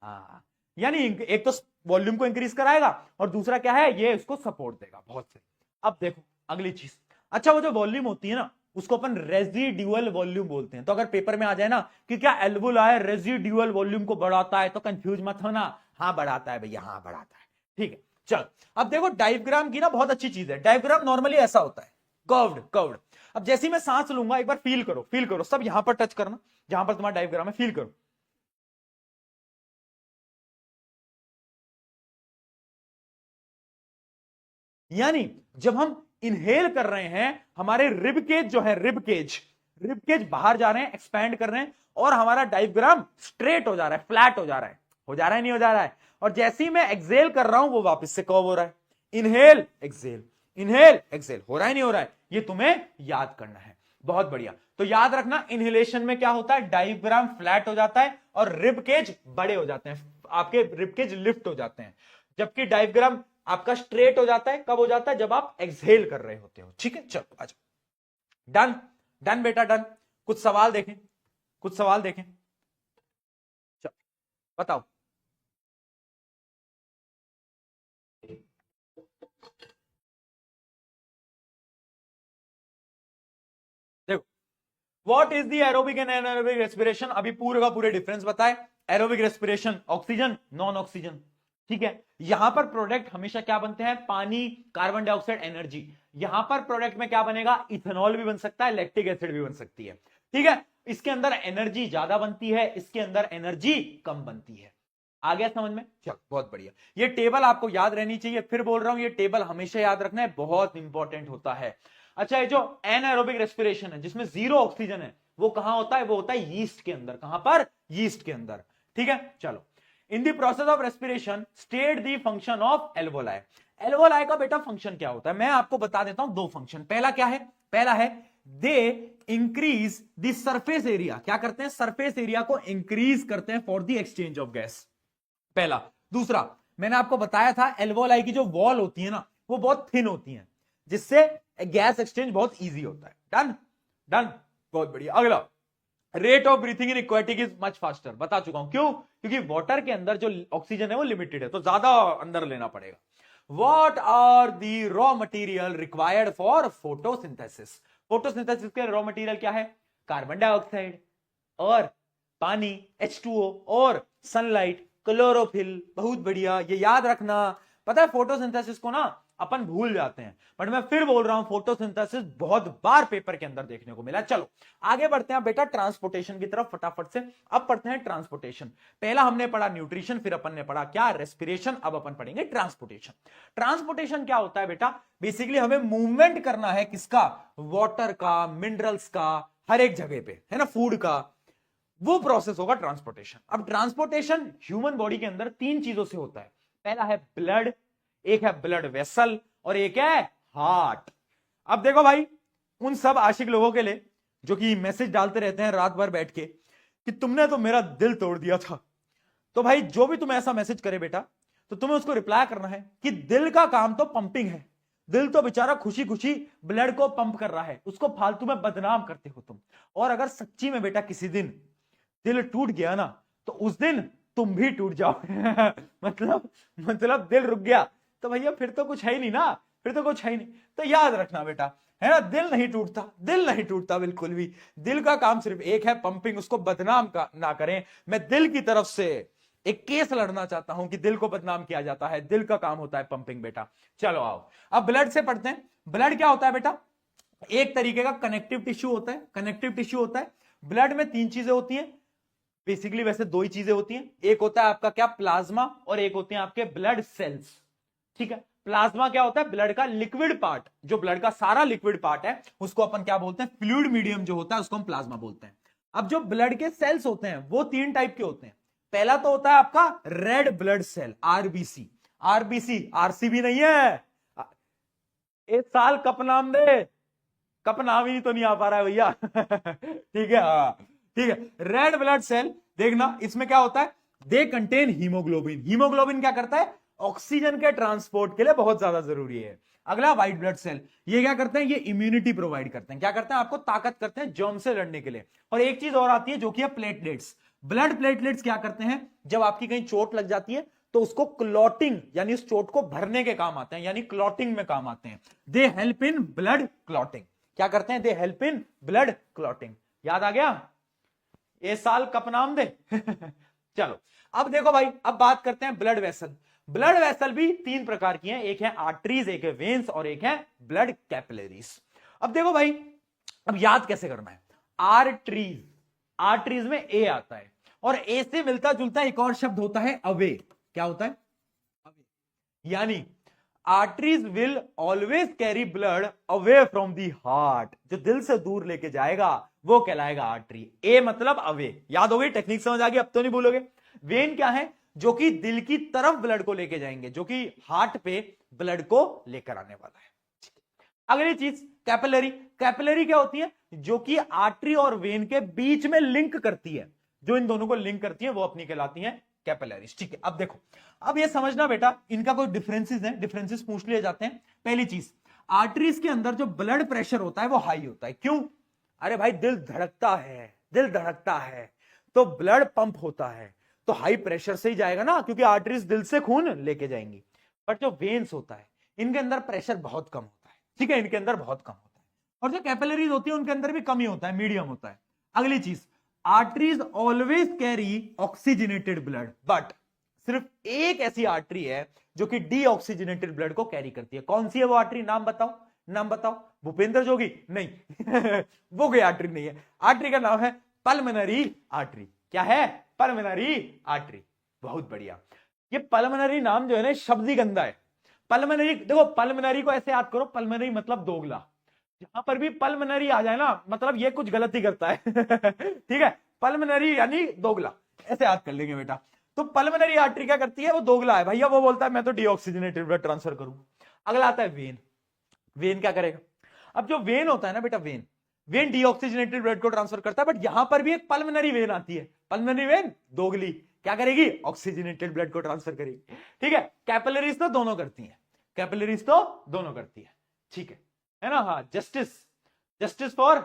हाँ, यानी एक तो वॉल्यूम को इंक्रीज कराएगा, और दूसरा क्या है? ये उसको सपोर्ट देगा। बहुत सही। अब देखो अगली चीज। अच्छा, वो जो वॉल्यूम होती है ना, उसको अपन रेजिड्यूअल वॉल्यूम बोलते हैं। तो अगर पेपर में आ जाए ना कि क्या एल्वोलाई रेजिड्यूअल वॉल्यूम को बढ़ाता है, तो कंफ्यूज मत होना। हाँ बढ़ाता है भैया, हाँ बढ़ाता है, ठीक है। चल अब देखो, डायफ्राम की ना बहुत अच्छी चीज है। डायफ्राम नॉर्मली ऐसा होता है, कर्व्ड कर्व्ड। अब जैसे ही मैं सांस लूंगा, एक बार फील करो, फील करो, सब यहां पर टच करना, जहां पर तुम्हारा डायफ्राम है, फील करो। यानी जब हम इनहेल कर रहे हैं, हमारे रिब केज जो है, रिब केज बाहर जा रहे हैं, एक्सपैंड कर रहे हैं, और हमारा डायफ्राम स्ट्रेट हो जा रहा है, फ्लैट हो जा रहा है। हो जा रहा है नहीं हो जा रहा है? और जैसे ही मैं एक्सेल कर रहा हूं, वो वापस से कर्व हो रहा है। इनहेल एक्सेल, इनहेल एक्सेल, हो रहा है नहीं हो रहा है? ये तुम्हें याद करना है। बहुत बढ़िया। तो याद रखना, इनहेलेशन में क्या होता है? डायफ्राम फ्लैट हो जाता है और रिब केज बड़े हो जाते हैं, आपके रिब केज लिफ्ट हो जाते हैं। जबकि डायफ्राम आपका स्ट्रेट हो जाता है, कब हो जाता है? जब आप एक्सहेल कर रहे होते हो। ठीक है, चलो आ जाओ। डन, डन बेटा डन। कुछ सवाल देखें, कुछ सवाल देखें, चलो बताओ। देखो, what is the aerobic and anaerobic respiration? अभी पूरे का पूरे डिफरेंस बताए। Aerobic respiration oxygen, non oxygen, ठीक है। यहां पर प्रोडक्ट हमेशा क्या बनते हैं? पानी, कार्बन डाइऑक्साइड, एनर्जी। यहां पर प्रोडक्ट में क्या बनेगा? इथेनॉल भी बन सकता है, लैक्टिक एसिड भी बन सकती है, ठीक है। इसके अंदर एनर्जी ज्यादा बनती है, इसके अंदर एनर्जी कम बनती है। आ गया समझ में? चलो बहुत बढ़िया। ये टेबल आपको याद रहनी चाहिए, फिर बोल रहा हूं, ये टेबल हमेशा याद रखना है, बहुत इंपॉर्टेंट होता है। अच्छा, ये जो एनाएरोबिक रेस्पिरेशन है, जिसमें जीरो ऑक्सीजन है, वो कहां होता है? वो होता है यीस्ट के अंदर। कहां पर? यीस्ट के अंदर, ठीक है। चलो, in the process of respiration state the function of alveoli. Alveoli का बेटा फंक्शन क्या होता है? मैं आपको बता देता हूं, दो फंक्शन। पहला क्या है? पहला है they increase the surface area, क्या करते हैं, सरफेस एरिया को इंक्रीज करते हैं for the exchange of gas, पहला। दूसरा, मैंने आपको बताया था एल्वोलाई की जो वॉल होती है ना वो बहुत थिन होती है, जिससे गैस एक्सचेंज बहुत इजी होता है। डन डन, बहुत बढ़िया। अगला, rate of breathing in aquatic is much faster, बता चुका हूं, क्यों, क्योंकि वाटर के अंदर जो ऑक्सीजन है वो लिमिटेड है, तो ज्यादा अंदर लेना पड़ेगा। What are the raw material required for photosynthesis, photosynthesis के रॉ मटेरियल क्या है, कार्बन डाइऑक्साइड और पानी H2O और सनलाइट, क्लोरोफिल, बहुत बढ़िया, ये याद रखना। पता है फोटोसिंथेसिस को ना अपन भूल जाते हैं, बट मैं फिर बोल रहा हूं फोटोसिंथेसिस बहुत बार पेपर के अंदर देखने को मिला। चलो आगे बढ़ते हैं बेटा ट्रांसपोर्टेशन की तरफ फटाफट से। अब पढ़ते हैं ट्रांसपोर्टेशन। पहला हमने पढ़ा न्यूट्रिशन, फिर अपन ने पढ़ा क्या, रेस्पिरेशन, अब अपन पढ़ेंगे ट्रांसपोर्टेशन। ट्रांसपोर्टेशन क्या होता है बेटा, बेसिकली हमें मूवमेंट करना है किसका, वाटर का, मिनरल्स का, हर एक जगह पे है ना, फूड का, वो प्रोसेस होगा ट्रांसपोर्टेशन। अब ट्रांसपोर्टेशन ह्यूमन बॉडी के अंदर तीन चीजों से होता है, पहला है ब्लड, एक है ब्लड वेसल और एक है हार्ट। अब देखो भाई, उन सब आशिक लोगों के लिए जो कि मैसेज डालते रहते हैं रात भर बैठ के कि तुमने तो मेरा दिल तोड़ दिया था, तो भाई जो भी तुम्हें ऐसा मैसेज करे बेटा, तो तुम्हें उसको रिप्लाई करना है कि दिल का काम तो पंपिंग है, दिल तो बेचारा खुशी खुशी ब्लड को पंप कर रहा है, उसको फालतू में बदनाम करते हो तुम। और अगर सच्ची में बेटा किसी दिन दिल टूट गया ना, तो उस दिन तुम भी टूट जाओ मतलब दिल रुक गया तो भैया फिर तो कुछ है ही नहीं ना, फिर तो कुछ है ही नहीं। तो याद रखना बेटा, है ना, दिल नहीं टूटता, दिल नहीं टूटता बिल्कुल भी। दिल का काम सिर्फ एक है, पंपिंग, उसको बदनाम ना करें। मैं दिल की तरफ से एक केस लड़ना चाहता हूं कि दिल को बदनाम किया जाता है, दिल का काम होता है पंपिंग बेटा। चलो आओ अब ब्लड से पढ़ते हैं। ब्लड क्या होता है बेटा, एक तरीके का कनेक्टिव टिश्यू होता है, कनेक्टिव टिश्यू होता है। ब्लड में तीन चीजें होती हैं बेसिकली, वैसे दो ही चीजें होती हैं, एक होता है आपका क्या, प्लाज्मा, और एक होते हैं आपके ब्लड सेल्स। ठीक है, प्लाज्मा क्या होता है, ब्लड का लिक्विड पार्ट, जो ब्लड का सारा लिक्विड पार्ट है उसको अपन क्या बोलते हैं, फ्लूइड मीडियम जो होता है उसको हम प्लाज्मा बोलते हैं। अब जो ब्लड के सेल्स होते हैं वो तीन टाइप के होते हैं। पहला तो होता है आपका red blood cell, RBC. RBC, RCB नहीं है, इस साल कप नाम दे, कप नाम ही तो नहीं आ पा रहा है भैया ठीक है, हाँ ठीक है। रेड ब्लड सेल देखना, इसमें क्या होता है, दे कंटेन हीमोग्लोबिन। हीमोग्लोबिन क्या करता है, ऑक्सीजन के ट्रांसपोर्ट के लिए बहुत ज्यादा जरूरी है। अगला व्हाइट ब्लड सेल, ये क्या करते हैं, ये इम्यूनिटी प्रोवाइड करते हैं, क्या करते हैं, आपको ताकत करते हैं जर्म से लड़ने के लिए। और एक चीज और आती है जो कि है प्लेटलेट्स। ब्लड प्लेटलेट्स क्या करते हैं, जब आपकी कहीं चोट लग जाती है तो उसको क्लॉटिंग यानी उस चोट को भरने के काम आते हैं, यानी क्लॉटिंग में काम आते हैं। They help in blood clotting, क्या करते हैं, they help in blood clotting. याद आ गया, ये साल कप नाम दे चलो अब देखो भाई, अब बात करते हैं ब्लड वेसल। ब्लड वेसल भी तीन प्रकार की हैं, एक है आर्टरीज, एक है वेन्स और एक है ब्लड कैपिलरीज। अब देखो भाई, अब याद कैसे करना है, आर्टरीज, आर्टरीज में ए आता है और ए से मिलता जुलता एक और शब्द होता है अवे। क्या होता है, अवे, यानी arteries will always carry blood away from the heart, जो दिल से दूर लेके जाएगा वो कहलाएगा आर्टरी। ए मतलब अवे, याद हो गई, टेक्निक समझ आ गई, अब तो नहीं भूलोगे। वेन क्या है, जो कि दिल की तरफ ब्लड को लेके जाएंगे, जो कि हार्ट पे ब्लड को लेकर आने वाला है। अगली चीज कैपिलरी। कैपिलरी क्या होती है, जो कि आर्टरी और वेन के बीच में लिंक करती है, जो इन दोनों को लिंक करती है वो अपनी कहलाती है कैपिलरीज। ठीक है, अब देखो, अब ये समझना बेटा, इनका कोई डिफरेंसेस है, डिफरेंसेस पूछ लिए जाते हैं। पहली चीज, आर्टरीज के अंदर जो ब्लड प्रेशर होता है वो हाई होता है। क्यों, अरे भाई दिल धड़कता है, दिल धड़कता है तो ब्लड पंप होता है, तो हाई प्रेशर से ही जाएगा ना, क्योंकि आर्टरीज दिल से खून लेके जाएंगी। बट जो वेन्स होता है इनके अंदर प्रेशर बहुत कम होता है, ठीक है, इनके अंदर बहुत कम होता है। और जो कैपिलरीज होती है उनके अंदर भी कम ही होता है, मीडियम होता है। अगली चीज, arteries always carry oxygenated blood, but सिर्फ एक ऐसी आर्टरी है जो कि डीऑक्सीजनेटेड ब्लड को कैरी करती है। कौन सी है वो आर्टरी, नाम बताओ, नाम बताओ। भूपेंद्र जोगी नहीं वो कोई आर्टरी नहीं है, आर्टरी का नाम है पल्मोनरी आर्टरी। क्या है, पल्मोनरी आर्टरी। बहुत बढ़िया, ये पल्मोनरी नाम जो है ना शब्द ही गंदा है। पल्मोनरी, देखो पल्मोनरी को ऐसे याद करो, पल्मोनरी मतलब दोगला, जहां पर भी पल्मोनरी आ जाए ना मतलब ये कुछ गलत ही करता है ठीक है, पल्मोनरी यानी दोगला, ऐसे याद कर लेंगे बेटा। तो पल्मोनरी आर्टरी क्या करती है, वो दोगला है भैया, वो बोलता है मैं तो डीऑक्सीजनेटेड ब्लड ट्रांसफर करूं। अगला आता है वेन। वेन क्या करेगा, अब जो वेन होता है ना बेटा, वेन, वेन डीऑक्सीजनेटेड ब्लड को ट्रांसफर करता है, बट यहां पर भी एक पल्मोनरी वेन आती है। पल्मोनरी वेन दोगली क्या करेगी? ऑक्सीजनेटेड ब्लड को ट्रांसफर करेगी। ठीक है, कैपिलरीज तो दोनों करती है, कैपिलरीज तो दोनों करती है। ठीक है ना? हाँ, जस्टिस, जस्टिस फॉर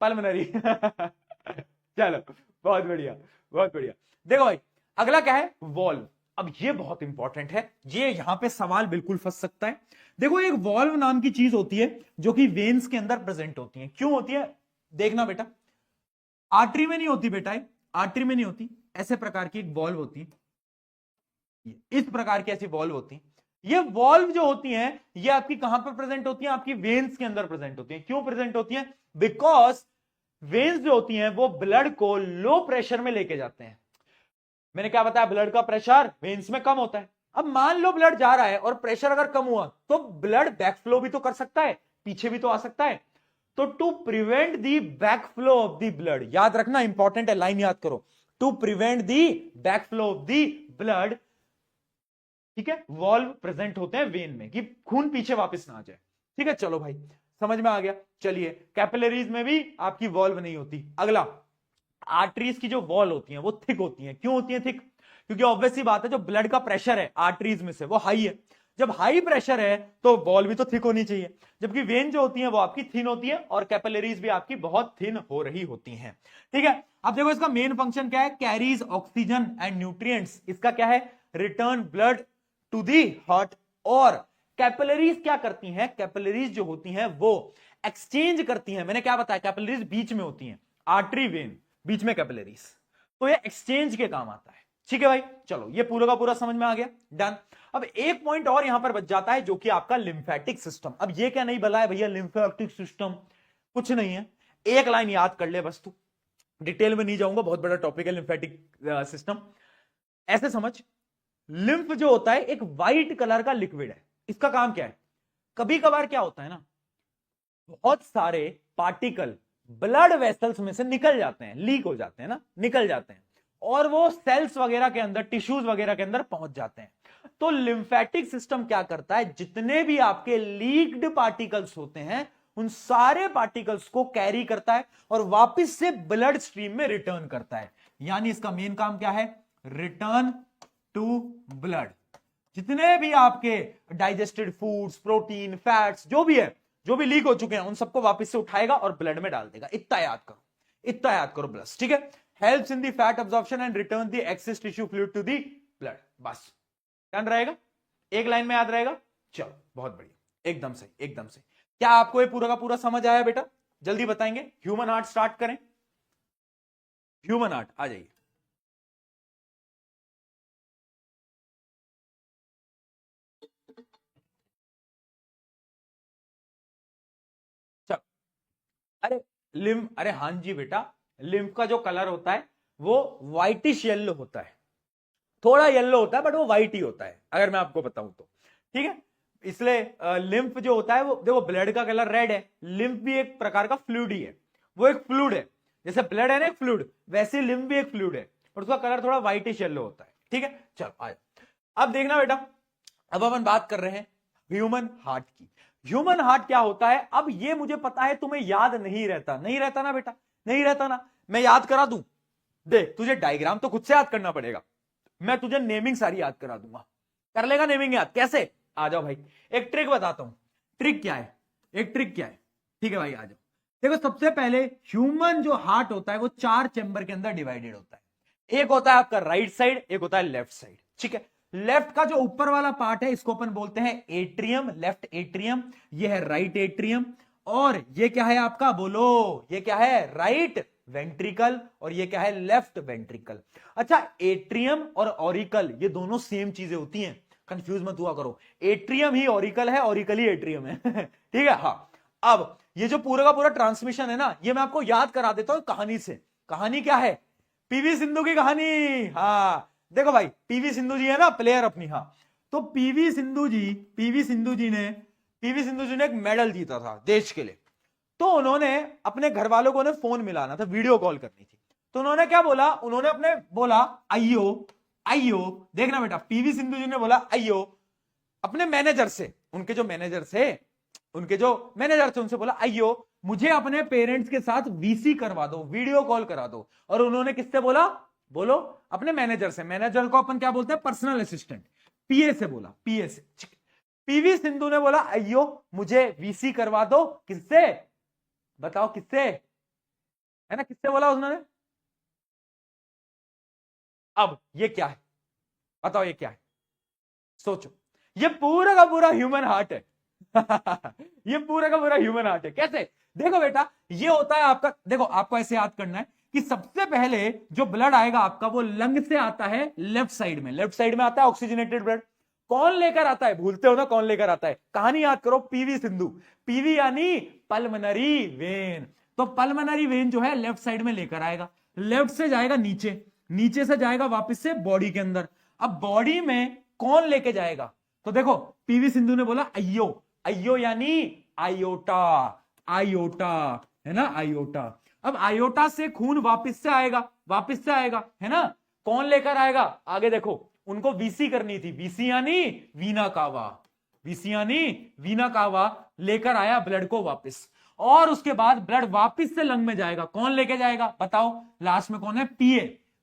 पल्मोनरी। चलो, बहुत बढ़िया, बहुत बढ़िया। देखो भाई, अगला क्या है? वॉल्व। अब ये बहुत इंपॉर्टेंट है, ये यहां पे सवाल बिल्कुल फंस सकता है। देखो, एक वॉल्व नाम की चीज होती है जो कि वेन्स के अंदर प्रेजेंट होती है। क्यों होती है? देखना बेटा, आर्टरी में नहीं होती बेटा, आर्टरी में नहीं होती। ऐसे प्रकार की एक वॉल्व होती है, इस प्रकार की ऐसी वॉल्व होती है। ये वॉल्व जो होती हैं, ये आपकी कहां पर प्रेजेंट होती हैं? आपकी वेन्स के अंदर प्रेजेंट होती हैं। क्यों प्रेजेंट होती हैं? बिकॉज वेन्स जो होती हैं वो ब्लड को लो प्रेशर में लेके जाते हैं। मैंने क्या बताया? ब्लड का प्रेशर वेन्स में कम होता है। अब मान लो ब्लड जा रहा है और प्रेशर अगर कम हुआ तो ब्लड बैकफ्लो भी तो कर सकता है, पीछे भी तो आ सकता है। तो to prevent the backflow of the blood, याद रखना, इंपॉर्टेंट है, लाइन याद करो, to prevent the backflow of the blood, ठीक है, वॉल्व प्रेजेंट होते हैं वेन में कि खून पीछे वापस ना आ जाए। ठीक है, चलो भाई, समझ में आ गया। चलिए, कैपिलरीज में भी आपकी वॉल्व नहीं होती। अगला, आर्टरीज की जो वॉल होती है वो थिक होती है। क्यों होती है थिक? क्योंकि ऑब्वियस सी बात है, जो ब्लड का प्रेशर है आर्टरीज में से वो हाई है। जब हाई प्रेशर है तो वॉल भी तो थिक होनी चाहिए, जबकि वेन जो होती है वो आपकी थिन होती है और कैपिलरीज भी आपकी बहुत थिन हो रही होती हैं। ठीक है, अब देखो इसका मेन फंक्शन क्या है? Carries oxygen and nutrients. इसका क्या है? Return blood to the heart. और कैपिलरीज क्या करती हैं? कैपिलरीज जो होती हैं वो एक्सचेंज करती हैं। मैंने क्या बताया? कैपिलरीज बीच में होती हैं, आर्टरी वेन बीच में कैपिलरीज, तो ये एक्सचेंज के काम आता है। ठीक है भाई, चलो ये पूरा का पूरा समझ में आ गया, डन। अब एक पॉइंट और यहां पर बच जाता है जो कि आपका लिम्फेटिक सिस्टम। अब ये क्या नहीं बोला है भैया? लिम्फेटिक सिस्टम कुछ नहीं है, एक लाइन याद कर ले बस तू, डिटेल में नहीं जाऊंगा, बहुत बड़ा टॉपिक है लिम्फेटिक सिस्टम। ऐसे समझ, लिम्फ जो होता है एक व्हाइट कलर का लिक्विड है। इसका काम क्या है? कभी कभार क्या होता है ना, बहुत सारे पार्टिकल ब्लड वेसल्स में से निकल जाते हैं, लीक हो जाते हैं ना, निकल जाते हैं, और वो सेल्स वगैरह के अंदर, टिश्यूज वगैरह के अंदर पहुंच जाते हैं। तो लिम्फेटिक सिस्टम क्या करता है? जितने भी आपके लीक्ड पार्टिकल्स होते हैं उन सारे पार्टिकल्स को कैरी करता है और वापस से ब्लड स्ट्रीम में रिटर्न करता है। यानी इसका मेन काम क्या है? Return to blood. जितने भी आपके डाइजेस्टेड फूड्स, प्रोटीन, फैट्स, जो भी है, जो भी लीक हो चुके हैं, उन सबको वापस से उठाएगा और ब्लड में डाल देगा। इतना याद करो, इतना याद करो बस। ठीक है, helps in the fat absorption and return the excess tissue fluid to the blood. बस डन रहेगा, एक लाइन में याद रहेगा। चलो, बहुत बढ़िया, एकदम सही, एकदम सही। क्या आपको ये पूरा का पूरा समझ आया बेटा? जल्दी बताएंगे। ह्यूमन हार्ट स्टार्ट करें। ह्यूमन हार्ट आ जाइए। चलो, अरे लिम्फ, अरे हाँ जी बेटा, लिम्फ का जो कलर होता है वो व्हाइटिश येलो होता है, थोड़ा येलो होता है बट वो व्हाइट ही होता है, अगर मैं आपको बताऊं तो। ठीक है, इसलिए लिम्फ जो होता है वो, देखो ब्लड का कलर रेड है, लिम्फ भी एक प्रकार का फ्लूइड ही है, वो एक फ्लूइड है। जैसे ब्लड है ना एक फ्लूइड, वैसे लिम्फ भी एक फ्लूइड है, पर उसका कलर थोड़ा व्हाइटिश येलो होता है। ठीक है, चलो आ जाओ। अब देखना बेटा, अब अपन बात कर रहे हैं ह्यूमन हार्ट की। ह्यूमन हार्ट क्या होता है? अब ये मुझे पता है तुम्हें याद नहीं रहता, नहीं रहता ना बेटा, नहीं रहता ना, मैं याद करा दूं। देख, तुझे डायग्राम तो खुद से याद करना पड़ेगा, मैं तुझे नेमिंग सारी याद करा दूंगा। कर लेगा नेमिंग याद? कैसे? आ जाओ भाई, एक ट्रिक बताता हूं। ट्रिक क्या है? एक ट्रिक क्या है? ठीक है भाई, आ जाओ। देखो, सबसे पहले ह्यूमन जो हार्ट होता है वो 4 चैम्बर के अंदर डिवाइडेड होता है। एक होता है आपका राइट साइड, एक होता है लेफ्ट साइड। ठीक है, लेफ्ट का जो ऊपर वाला पार्ट है इसको अपन बोलते हैं एट्रियम, लेफ्ट एट्रियम, ये है राइट एट्रियम। और ये क्या है आपका? बोलो, ये क्या है? राइट वेंट्रिकल, और ये क्या है? Left ventricle. अच्छा, एट्रियम और ऑरिकल ये दोनों सेम चीजें होती हैं, कंफ्यूज मत हुआ करो। एट्रियम ही ऑरिकल है, ऑरिकल ही एट्रियम है। ठीक है, हाँ। अब ये जो पूरा का पूरा ट्रांसमिशन है ना, ये मैं आपको याद करा देता हूं कहानी से। कहानी क्या है? पीवी सिंधु की कहानी। हाँ, देखो भाई, पीवी सिंधु जी है ना प्लेयर अपनी, हाँ, तो पीवी सिंधु जी ने एक मेडल जीता था देश के लिए। तो उन्होंने अपने घर वालों को फोन मिलाना था, वीडियो कॉल करनी थी। तो उन्होंने क्या बोला? उन्होंने अपने बोला आइयो, देखना बेटा, पीवी सिंधु जी ने बोला आइयो अपने मैनेजर से, उनके जो मैनेजर थे उनके जो मैनेजर थे उनसे बोला अयो मुझे अपने पेरेंट्स के साथ वीसी करवा दो, वीडियो कॉल करा दो। और उन्होंने किससे बोला? बोलो अपने मैनेजर से। मैनेजर को अपन क्या बोलते हैं? पर्सनल असिस्टेंट, पीए से बोला, पीए से। पीवी सिंधु ने बोला अयो मुझे वीसी करवा दो। किससे? बताओ किससे? है ना, किससे बोला उन्होंने? अब ये क्या है? बताओ ये क्या है? सोचो। ये पूरा का पूरा ह्यूमन हार्ट है। ये पूरा का पूरा ह्यूमन हार्ट है। कैसे? देखो बेटा, ये होता है आपका, देखो आपको ऐसे याद करना है कि सबसे पहले जो ब्लड आएगा आपका वो लंग से आता है लेफ्ट साइड में। लेफ्ट साइड में आता है ऑक्सीजनेटेड ब्लड। कौन लेकर आता है? भूलते हो ना कौन लेकर आता है? कहानी याद करो, पीवी सिंधु। पीवी यानी पल्मनरी वेन। तो पल्मनरी वेन जो है लेफ्ट साइड में लेकर आएगा, लेफ्ट से जाएगा नीचे, नीचे से जाएगा वापस से बॉडी के अंदर। अब बॉडी में कौन लेके जाएगा? तो देखो पीवी सिंधु ने बोला अयो, अयो यानी आयोटा, आयोटा है ना, आयोटा। अब आयोटा से खून वापस से आएगा, वापस से आएगा, है ना। कौन लेकर आएगा? आगे देखो, उनको वीसी करनी थी, वीसी यानी वीना कावा, वीसी यानी वीना कावा लेकर आया ब्लड को वापस। और उसके बाद ब्लड वापस से लंग में जाएगा। कौन लेके जाएगा? बताओ लास्ट में कौन है? पीए।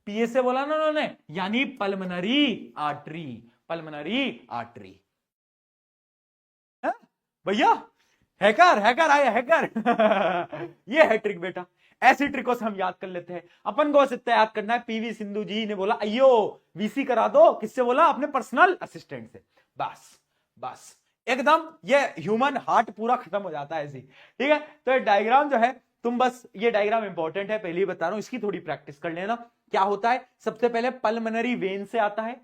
पीए से बोला ना उन्होंने, यानी पल्मनरी आर्टरी, पल्मनरी आर्टरी। भैया हैकर, हैकर आया, हैकर। ये है ट्रिक बेटा। ऐसी ट्रिकों से हम याद कर लेते हैं। अपन को बस इतना याद करना है, पीवी सिंधु जी ने बोला अयो वीसी करा दो। किससे बोला? अपने पर्सनल असिस्टेंट से। बस बस एकदम ये ह्यूमन हार्ट पूरा खत्म हो जाता है ऐसी। ठीक है, तो ये डायग्राम जो है, तुम बस, ये डायग्राम इंपॉर्टेंट है, पहले ही बता रहा हूं, इसकी थोड़ी प्रैक्टिस कर लेना। क्या होता है? सबसे पहले पल्मनरी वेन से आता है।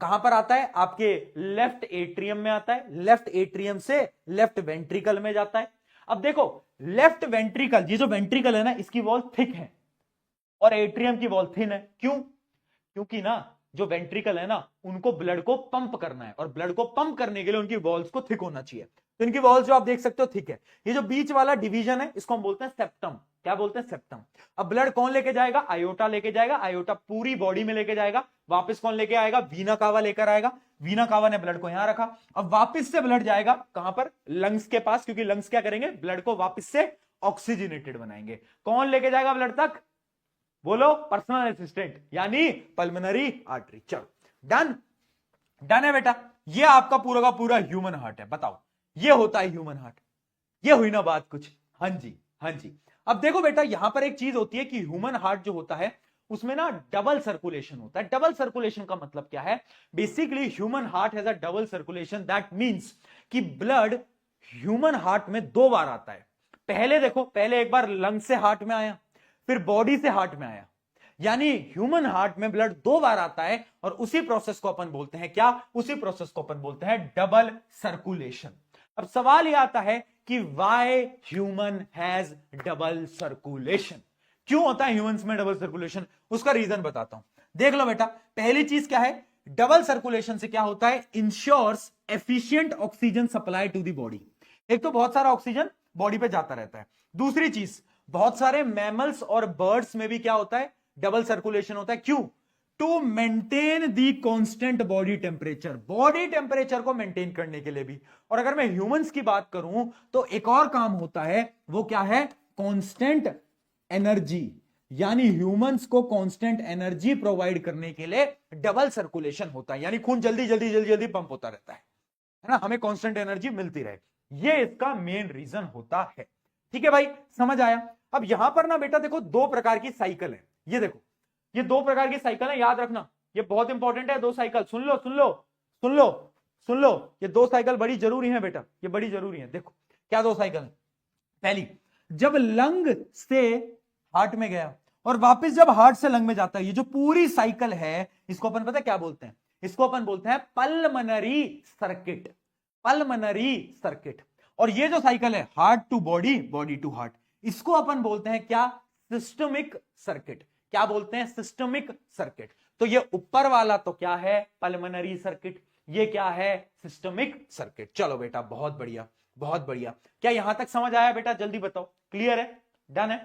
कहां पर आता है? आपके लेफ्ट एट्रियम में आता है। लेफ्ट एट्रियम से लेफ्ट वेंट्रिकल में जाता है। अब देखो लेफ्ट वेंट्रिकल, ये जो वेंट्रिकल है ना, इसकी वॉल थिक है और एट्रियम की वॉल थिन है। क्यों? क्योंकि ना जो वेंट्रिकल है ना, उनको ब्लड को पंप करना है, और ब्लड को पंप करने के लिए उनकी वॉल्स को थिक होना चाहिए। तो इनकी वॉल्स जो आप देख सकते हो थिक है। ये जो बीच वाला डिवीजन है इसको हम बोलते हैं सेप्टम। क्या बोलते हैं? सेप्टम। अब ब्लड कौन लेके जाएगा? आयोटा लेके जाएगा। आयोटा पूरी बॉडी में लेके जाएगा। वापस कौन लेके आएगा? वीना कावा लेकर आएगा। वीना कावा ने ब्लड को यहां रखा। अब वापस से ब्लड जाएगा कहां पर? लंग्स के पास, क्योंकि लंग्स क्या करेंगे? ब्लड को वापस से ऑक्सीजनेटेड बनाएंगे। कौन लेके जाएगा ब्लड तक? बोलो, पर्सनल असिस्टेंट, यानी पल्मनरी आर्टरी। चलो डन, डन है बेटा। ये आपका पूरा का पूरा ह्यूमन हार्ट है। बताओ ये होता है ह्यूमन हार्ट। ये हुई ना बात कुछ? हाँ जी, हाँ जी। अब देखो बेटा, यहां पर एक चीज होती है कि ह्यूमन हार्ट जो होता है उसमें ना डबल सर्कुलेशन होता है। डबल सर्कुलेशन का मतलब क्या है? Basically human heart has a double circulation. That means कि ब्लड ह्यूमन हार्ट में दो बार आता है। पहले देखो, पहले एक बार लंग से हार्ट में आया, फिर बॉडी से हार्ट में आया। यानी ह्यूमन हार्ट में ब्लड दो बार आता है, और उसी प्रोसेस को अपन बोलते हैं क्या? उसी प्रोसेस को अपन बोलते हैं डबल सर्कुलेशन। अब सवाल यह आता है कि why human has double circulation? क्यों होता है ह्यूमंस में डबल सर्कुलेशन? उसका रीजन बताता हूं। देख लो बेटा, पहली चीज क्या है? डबल सर्कुलेशन से क्या होता है? Ensures efficient oxygen supply to the body. एक तो बहुत सारा ऑक्सीजन बॉडी पे जाता रहता है। दूसरी चीज, बहुत सारे मैमल्स और बर्ड्स में भी क्या होता है? डबल सर्कुलेशन होता है। क्यों? To maintain the constant body temperature, body temperature को मेंटेन करने के लिए भी। और अगर मैं ह्यूमंस की बात करूं तो एक और काम होता है, वो क्या है? Constant energy. यानी ह्यूमंस को कांस्टेंट एनर्जी प्रोवाइड करने के लिए डबल सर्कुलेशन होता है। यानी खून जल्दी जल्दी जल्दी जल्दी पंप होता रहता है ना, हमें कांस्टेंट एनर्जी मिलती रहे। ये इसका मेन रीजन होता है। ठीक है भाई, समझ आया? अब यहां पर ना बेटा देखो, दो प्रकार की साइकिल है। ये देखो, ये दो प्रकार की साइकिल है, याद रखना, ये बहुत इंपॉर्टेंट है। दो साइकिल सुन लो, सुन लो, सुन लो, सुन लो। ये दो साइकिल बड़ी जरूरी है बेटा, ये बड़ी जरूरी है। देखो क्या दो साइकिल है? पहली, जब लंग से हार्ट में गया और वापस जब हार्ट से लंग में जाता है, ये जो पूरी साइकिल है, इसको अपन पता है क्या बोलते हैं? इसको अपन बोलते हैं पल्मनरी सर्किट, पल्मनरी सर्किट। और ये जो साइकिल है, heart to body, body to heart, इसको अपन बोलते हैं क्या? Systemic circuit. क्या बोलते हैं? Systemic circuit. तो ये ऊपर वाला तो क्या है? Pulmonary circuit. ये क्या है? Systemic circuit. चलो बेटा, बहुत बढ़िया, बहुत बढ़िया। क्या यहां तक समझ आया बेटा? जल्दी बताओ, क्लियर है? डन है?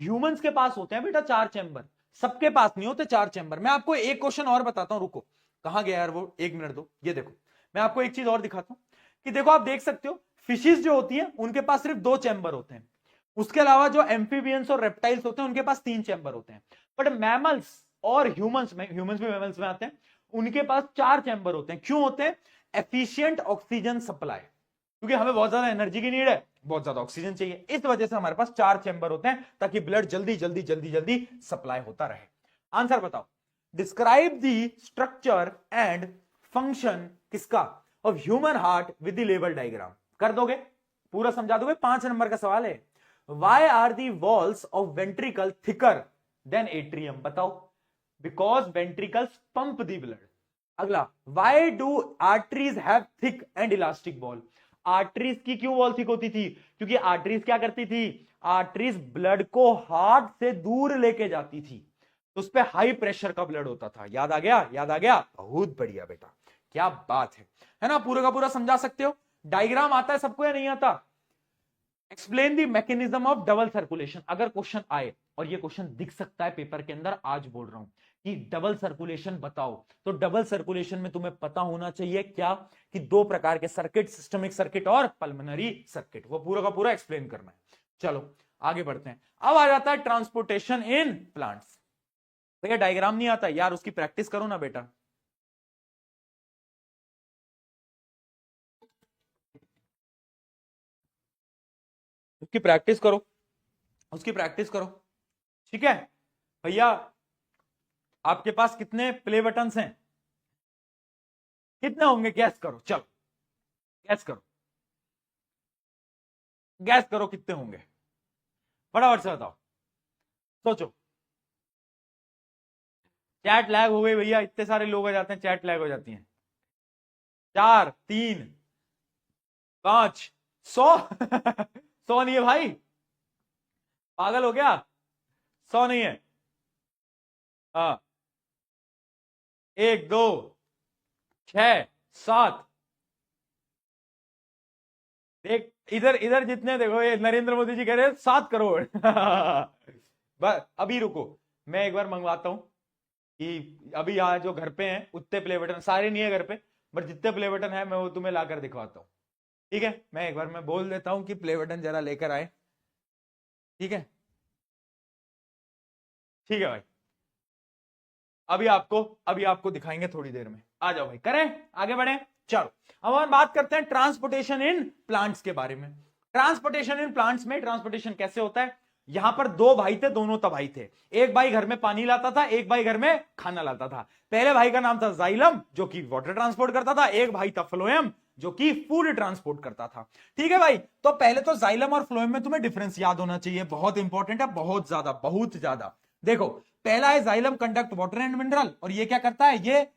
ह्यूमंस के पास होते हैं बेटा चार चैम्बर, सबके पास नहीं होते चार चैम्बर। मैं आपको एक क्वेश्चन और बताता हूं, रुको, कहां गया यार वो? एक मिनट दो। ये देखो, मैं आपको एक चीज और दिखाता हूं कि देखो, आप देख सकते हो फिशेस जो होती हैं उनके पास सिर्फ 2 चैम्बर होते हैं, उसके अलावा जो एम्फीबियंस और रेप्टाइल्स होते हैं उनके पास 3 चैम्बर होते हैं। बट मैमल्स और ह्यूमंस भी मैमल्स में आते हैं, उनके पास 4 चैम्बर होते हैं। क्यों होते हैं? एफिशिएंट ऑक्सीजन सप्लाई, क्योंकि हमें बहुत ज्यादा एनर्जी की नीड है, बहुत ज्यादा ऑक्सीजन चाहिए, इस वजह से हमारे पास 4 चैम्बर होते हैं ताकि ब्लड जल्दी जल्दी जल्दी जल्दी सप्लाई होता रहे। आंसर बताओ। Describe the structure and function किसका? Of human heart with the लेवल डायग्राम। कर दोगे? पूरा समझा दोगे? 5 नंबर का सवाल है। Why are the walls of ventricle thicker than atrium? बताओ। Because ventricles pump the blood. अगला, why do arteries have thick and elastic wall? Arteries की क्यों वॉल थिक होती थी? क्योंकि आर्टरीज क्या करती थी? आर्टरीज ब्लड को हार्ट से दूर लेके जाती थी, तो उस पर हाई प्रेशर का ब्लड होता था। याद आ गया? याद आ गया? बहुत बढ़िया बेटा, क्या बात है ना? पूरा का पूरा समझा सकते हो? डायग्राम आता है सबको या नहीं आता? Explain the mechanism of double circulation. अगर क्वेश्चन आए, और ये क्वेश्चन दिख सकता है पेपर के अंदर, आज बोल रहा हूं कि डबल सर्कुलेशन बताओ, तो डबल सर्कुलेशन में तुम्हें पता होना चाहिए क्या? कि 2 प्रकार के सर्किट, सिस्टमिक सर्किट और पल्मोनरी सर्किट, वो पूरा का पूरा एक्सप्लेन करना है। चलो आगे बढ़ते हैं। अब आ जाता है ट्रांसपोर्टेशन इन प्लांट्स। भैया डायग्राम नहीं आता यार, उसकी प्रैक्टिस करो ना बेटा। उसकी प्रैक्टिस करो, उसकी प्रैक्टिस करो, ठीक है? भैया आपके पास कितने प्ले बटन्स हैं? कितने होंगे? गैस करो, चलो गैस करो, गैस करो कितने होंगे, फटाफट से बताओ, सोचो। चैट लैग हो गई भैया, इतने सारे लोग आ जाते हैं, चैट लैग हो जाती है। 4, 3, 5, 100 100 नहीं है भाई, पागल हो गया? 100 नहीं है। हाँ, 1, 2, 6, 7। देख इधर इधर जितने देखो, ये नरेंद्र मोदी जी कह रहे हैं 7 करोड़ बस अभी रुको, मैं एक बार मंगवाता हूं कि अभी यहाँ जो घर पे हैं उतने प्ले बटन, सारे नहीं है घर पे, बट जितने प्ले बटन है मैं वो तुम्हें लाकर दिखवाता हूँ, ठीक है? मैं एक बार मैं बोल देता हूं कि प्ले बटन जरा लेकर आए, ठीक है? ठीक है भाई, अभी आपको दिखाएंगे थोड़ी देर में। आ जाओ भाई, करें आगे बढ़े। चलो अब हम बात करते हैं ट्रांसपोर्टेशन इन प्लांट्स के बारे में। ट्रांसपोर्टेशन इन प्लांट्स में ट्रांसपोर्टेशन कैसे होता है? यहां पर 2 भाई थे, दोनों तबाही थे। एक भाई घर में पानी लाता था, एक भाई घर में खाना लाता था। पहले भाई का नाम था जाइलम, जो कि वाटर ट्रांसपोर्ट करता था। एक भाई था फ्लोएम, जो कि फूड ट्रांसपोर्ट करता था। ठीक है भाई, तो पहले तो जाइलम और फ्लोएम में तुम्हें डिफरेंस याद होना चाहिए, बहुत इंपॉर्टेंट है, बहुत ज्यादा, बहुत ज्यादा। देखो, पहला है xylem conduct water and mineral, और ये क्या करता है? ये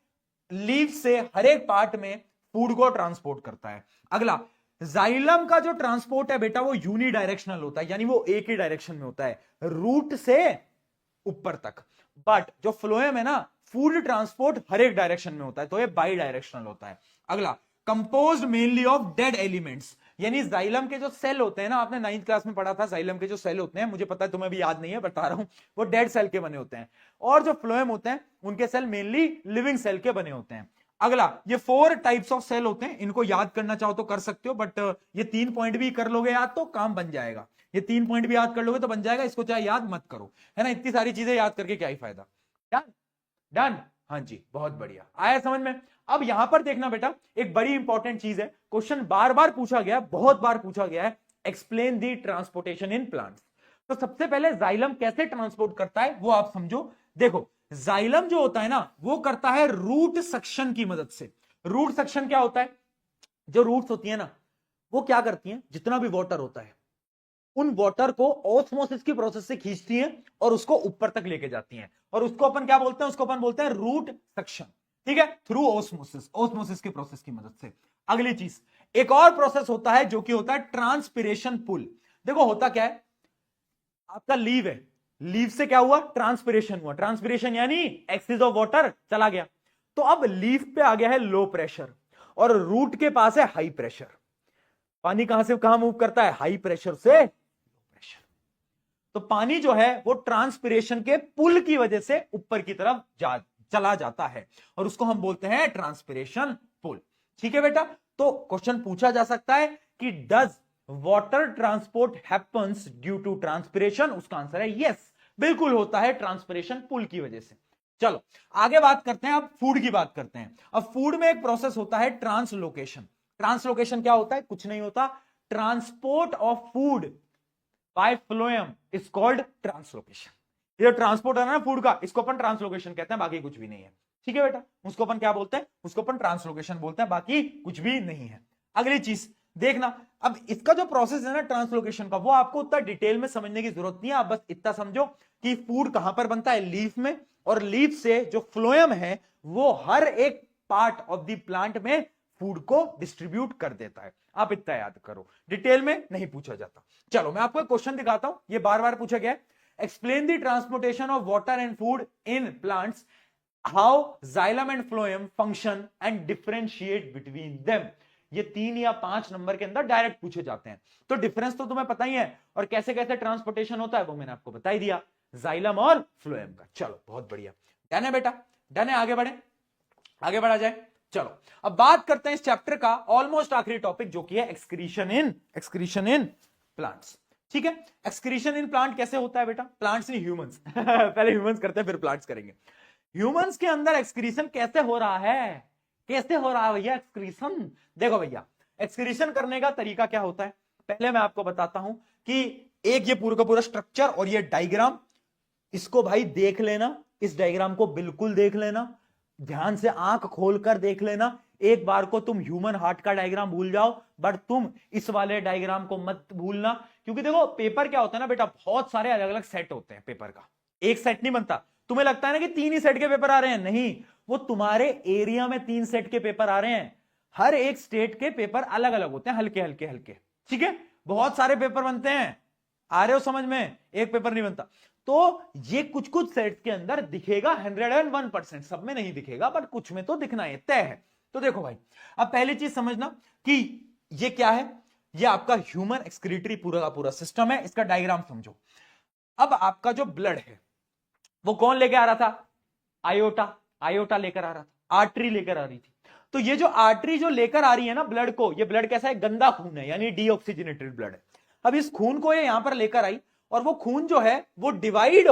लीव से हर एक पार्ट में फूड को ट्रांसपोर्ट करता है। अगला, जाइलम का जो ट्रांसपोर्ट है बेटा वो यूनी डायरेक्शनल होता है, यानी वो एक ही डायरेक्शन में होता है, रूट से ऊपर तक। बट जो फ्लोएम है ना, फूड ट्रांसपोर्ट हर एक डायरेक्शन में होता है, तो ये बाई डायरेक्शनल होता है। अगला, composed mainly of dead elements, यानी जाइलम के जो सेल होते हैं ना, आपने 9th क्लास में पढ़ा था, जाइलम के जो सेल होते हैं, मुझे पता है तुम्हें भी याद नहीं है, बता रहा हूं, वो डेड सेल के बने होते हैं। और जो फ्लोएम होते हैं उनके सेल मेनली लिविंग सेल के बने होते हैं। अगला, ये 4 टाइप्स ऑफ सेल होते हैं, इनको याद करना चाहो तो कर सकते हो, बट ये 3 पॉइंट भी कर लोगे याद तो काम बन जाएगा। ये 3 पॉइंट भी याद कर लोगे तो बन जाएगा, इसको चाहे याद मत करो, है ना? इतनी सारी चीजें याद करके क्या ही फायदा। डन डन, हाँ जी, बहुत बढ़िया, आया समझ में? अब यहां पर देखना बेटा, एक बड़ी इंपॉर्टेंट चीज है, क्वेश्चन बार बार पूछा गया, बहुत बार पूछा गया है, explain the transportation in plants. तो सबसे पहले जाइलम कैसे ट्रांसपोर्ट करता है वो आप समझो। देखो, जाइलम जो होता है ना, वो करता है रूट सक्शन की मदद से। रूट सक्शन क्या होता है? जो रूट्स होती है ना, वो क्या करती हैं, जितना भी वाटर होता है उन वाटर को ऑस्मोसिस की प्रोसेस से खींचती हैं और उसको ऊपर तक लेके जाती हैं, और उसको अपन क्या बोलते हैं? उसको अपन बोलते हैं रूट सक्शन, ठीक है? थ्रू ऑस्मोसिस, ऑस्मोसिस की प्रोसेस की मदद से। अगली चीज, एक और प्रोसेस होता है जो कि होता है ट्रांसपिरेशन पुल। देखो होता क्या है, आपका लीव है, लीव से क्या हुआ? ट्रांसपिरेशन हुआ। ट्रांसपिरेशन यानी एक्सेस ऑफ वाटर चला गया, तो अब लीव पे आ गया है लो प्रेशर, और रूट के पास है हाई प्रेशर। पानी कहां से कहां मूव करता है? हाई प्रेशर से लो प्रेशर। तो पानी जो है वो ट्रांसपिरेशन के पुल की वजह से ऊपर की तरफ चला जाता है, और उसको हम बोलते हैं ट्रांसपिरेशन पुल। ठीक है बेटा? तो क्वेश्चन पूछा जा सकता है कि does water transport happens due to transpiration, उसका आंसर है यस, बिल्कुल होता है ट्रांसपिरेशन पुल की वजह से। चलो आगे बात करते हैं, अब फूड की बात करते हैं। अब फूड में एक प्रोसेस होता है ट्रांसलोकेशन। ट्रांसलोकेशन क्या होता है? कुछ नहीं होता, transport of food by phloem is called translocation. ये ट्रांसपोर्ट है ना फूड का, इसको अपन ट्रांसलोकेशन कहते हैं, बाकी कुछ भी नहीं है। ठीक है बेटा, उसको अपन क्या बोलते हैं? उसको अपन ट्रांसलोकेशन बोलते हैं, बाकी कुछ भी नहीं है। अगली चीज देखना, अब इसका जो प्रोसेस है ना ट्रांसलोकेशन का, वो आपको उतना डिटेल में समझने की जरूरत नहीं है। आप बस इतना समझो कि फूड कहां पर बनता है? लीफ में, और लीफ से जो फ्लोएम है वो हर एक पार्ट ऑफ द प्लांट में फूड को डिस्ट्रीब्यूट कर देता है। आप इतना याद करो, डिटेल में नहीं पूछा जाता। चलो मैं आपको एक क्वेश्चन दिखाता हूं, ये बार बार पूछा गया है। Explain the transportation of water and food in plants, how xylem and phloem function and differentiate between them. ये 3 या 5 नंबर के अंदर डायरेक्ट पूछे जाते हैं। तो डिफरेंस तो तुम्हें पता ही है, और कैसे कैसे ट्रांसपोर्टेशन होता है वो मैंने आपको बता ही दिया, जाइलम और फ्लोएम का। चलो बहुत बढ़िया, डन है बेटा, डन है। आगे बढ़े, आगे बढ़ा जाए। चलो अब बात करते हैं इस चैप्टर का ऑलमोस्ट आखिरी टॉपिक, जो कि है एक्सक्रीशन इन प्लांट्स। ठीक है, एक्सक्रीशन इन प्लांट कैसे होता है बेटा? प्लांट्स नहीं, ह्यूमंस पहले ह्यूमंस करते हैं फिर प्लांट्स करेंगे। ह्यूमंस के अंदर एक्सक्रीशन कैसे हो रहा है? कैसे हो रहा है भैया एक्सक्रीशन? देखो भैया, एक्सक्रीशन करने का तरीका क्या होता है, पहले मैं आपको बताता हूं कि एक ये पूरा का पूरा स्ट्रक्चर और ये डायग्राम, इसको भाई देख लेना, इस डायग्राम को बिल्कुल देख लेना, ध्यान से आंख खोलकर देख लेना। एक बार को तुम ह्यूमन हार्ट का डायग्राम भूल जाओ, बट तुम इस वाले डायग्राम को मत भूलना, क्योंकि देखो पेपर क्या होता है ना बेटा, बहुत सारे अलग अलग सेट होते हैं पेपर का, एक सेट नहीं बनता। तुम्हें लगता है ना कि 3 ही सेट के पेपर आ रहे हैं, नहीं, वो तुम्हारे एरिया में 3 सेट के पेपर आ रहे हैं। हर एक स्टेट के पेपर अलग अलग होते हैं, हल्के हल्के हल्के। ठीक है, बहुत सारे पेपर बनते हैं, आ रहे हो समझ में? एक पेपर नहीं बनता। तो ये कुछ कुछ सेट्स के अंदर दिखेगा 101%, सब में नहीं दिखेगा, बट कुछ में तो दिखना है, तय है। तो देखो भाई, अब पहली चीज समझना कि ये क्या है, ये आपका ह्यूमन एक्सक्रीटरी पूरा का पूरा सिस्टम है। इसका डायग्राम समझो। अब आपका जो ब्लड है वो कौन लेके आ रहा था? आयोटा लेकर आ रहा था, आर्टरी लेकर आ रही थी। तो ये जो आर्टरी जो लेकर आ रही है ना ब्लड को, ये ब्लड कैसा है? गंदा खून है, यानी डीऑक्सीजनेटेड ब्लड है। अब इस खून को ये यहां पर लेकर आई, और वो खून जो है वो डिवाइड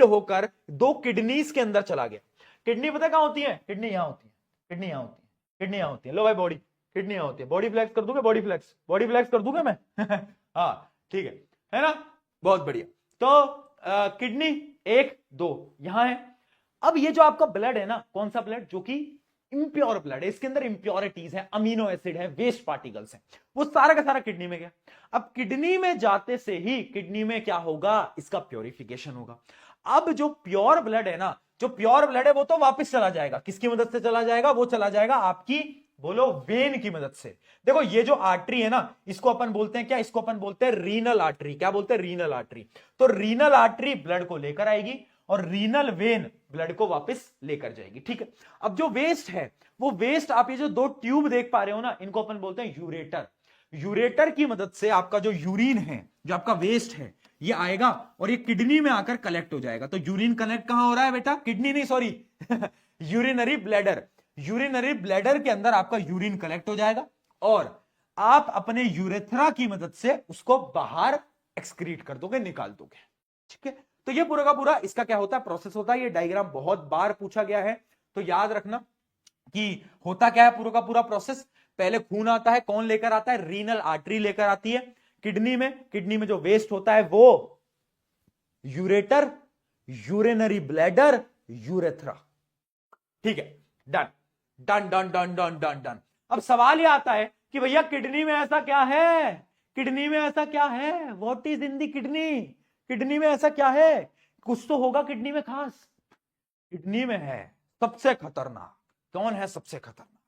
होकर 2 किडनीज के अंदर चला गया। किडनी पता कहां होती है? किडनी यहां होती है, किडनी यहां होती है, किडनी यहां होती है। लो भाई बॉडी, किडनी यहां होती है। बॉडी फ्लैक्स कर दूंगा, बॉडी फ्लैक्स कर दूंगा मैं हाँ ठीक है ना, बहुत बढ़िया। तो किडनी 1 2 यहां है। अब ये जो आपका ब्लड है ना, कौन सा ब्लड? जो कि इंप्योर ब्लड है, इसके अंदर इंप्योरिटीज है, अमीनो एसिड है, वेस्ट पार्टिकल्स है, वो सारा का सारा किडनी में गया। अब किडनी में जाते से ही किडनी में क्या होगा? इसका प्योरिफिकेशन होगा। अब जो प्योर ब्लड है ना, जो प्योर ब्लड है वो तो वापस चला जाएगा, किसकी मदद से चला जाएगा? वो चला जाएगा आपकी, बोलो, वेन की मदद से। देखो ये जो आर्टरी है ना, इसको अपन बोलते हैं क्या? इसको अपन बोलते हैं रीनल आर्टरी। क्या बोलते हैं? Renal artery. तो रीनल आर्टरी ब्लड को लेकर आएगी और रीनल वेन ब्लड को वापस लेकर जाएगी। ठीक है, अब जो वेस्ट है, वो वेस्ट, आप ये जो 2 ट्यूब देख पा रहे हो ना, इनको अपन बोलते हैं यूरेटर। यूरेटर की मदद से आपका जो यूरिन है, जो आपका वेस्ट है, ये आएगा और ये किडनी में आकर कलेक्ट हो जाएगा। तो यूरिन कलेक्ट कहां हो रहा है बेटा? किडनी नहीं, sorry urinary bladder. Urinary bladder के अंदर आपका यूरिन कलेक्ट हो जाएगा और आप अपने यूरेथ्रा की मदद से उसको बाहर एक्सक्रीट कर दोगे, निकाल दोगे। ठीक है, तो ये पूरा का पूरा इसका क्या होता है? प्रोसेस होता है। ये डायग्राम बहुत बार पूछा गया है, तो याद रखना कि होता क्या है पूरा का पूरा प्रोसेस। पहले खून आता है, कौन लेकर आता है? रीनल आर्टरी लेकर आती है किडनी में। किडनी में जो वेस्ट होता है वो यूरेटर, यूरिनरी ब्लैडर, यूरेथ्रा। ठीक है, done done done done done done done. अब सवाल यह आता है कि भैया किडनी में ऐसा क्या है? किडनी में ऐसा क्या है? What is in the kidney? Kidney में ऐसा क्या है? कुछ तो होगा किडनी में खास। किडनी में है सबसे खतरनाक। कौन है सबसे खतरनाक?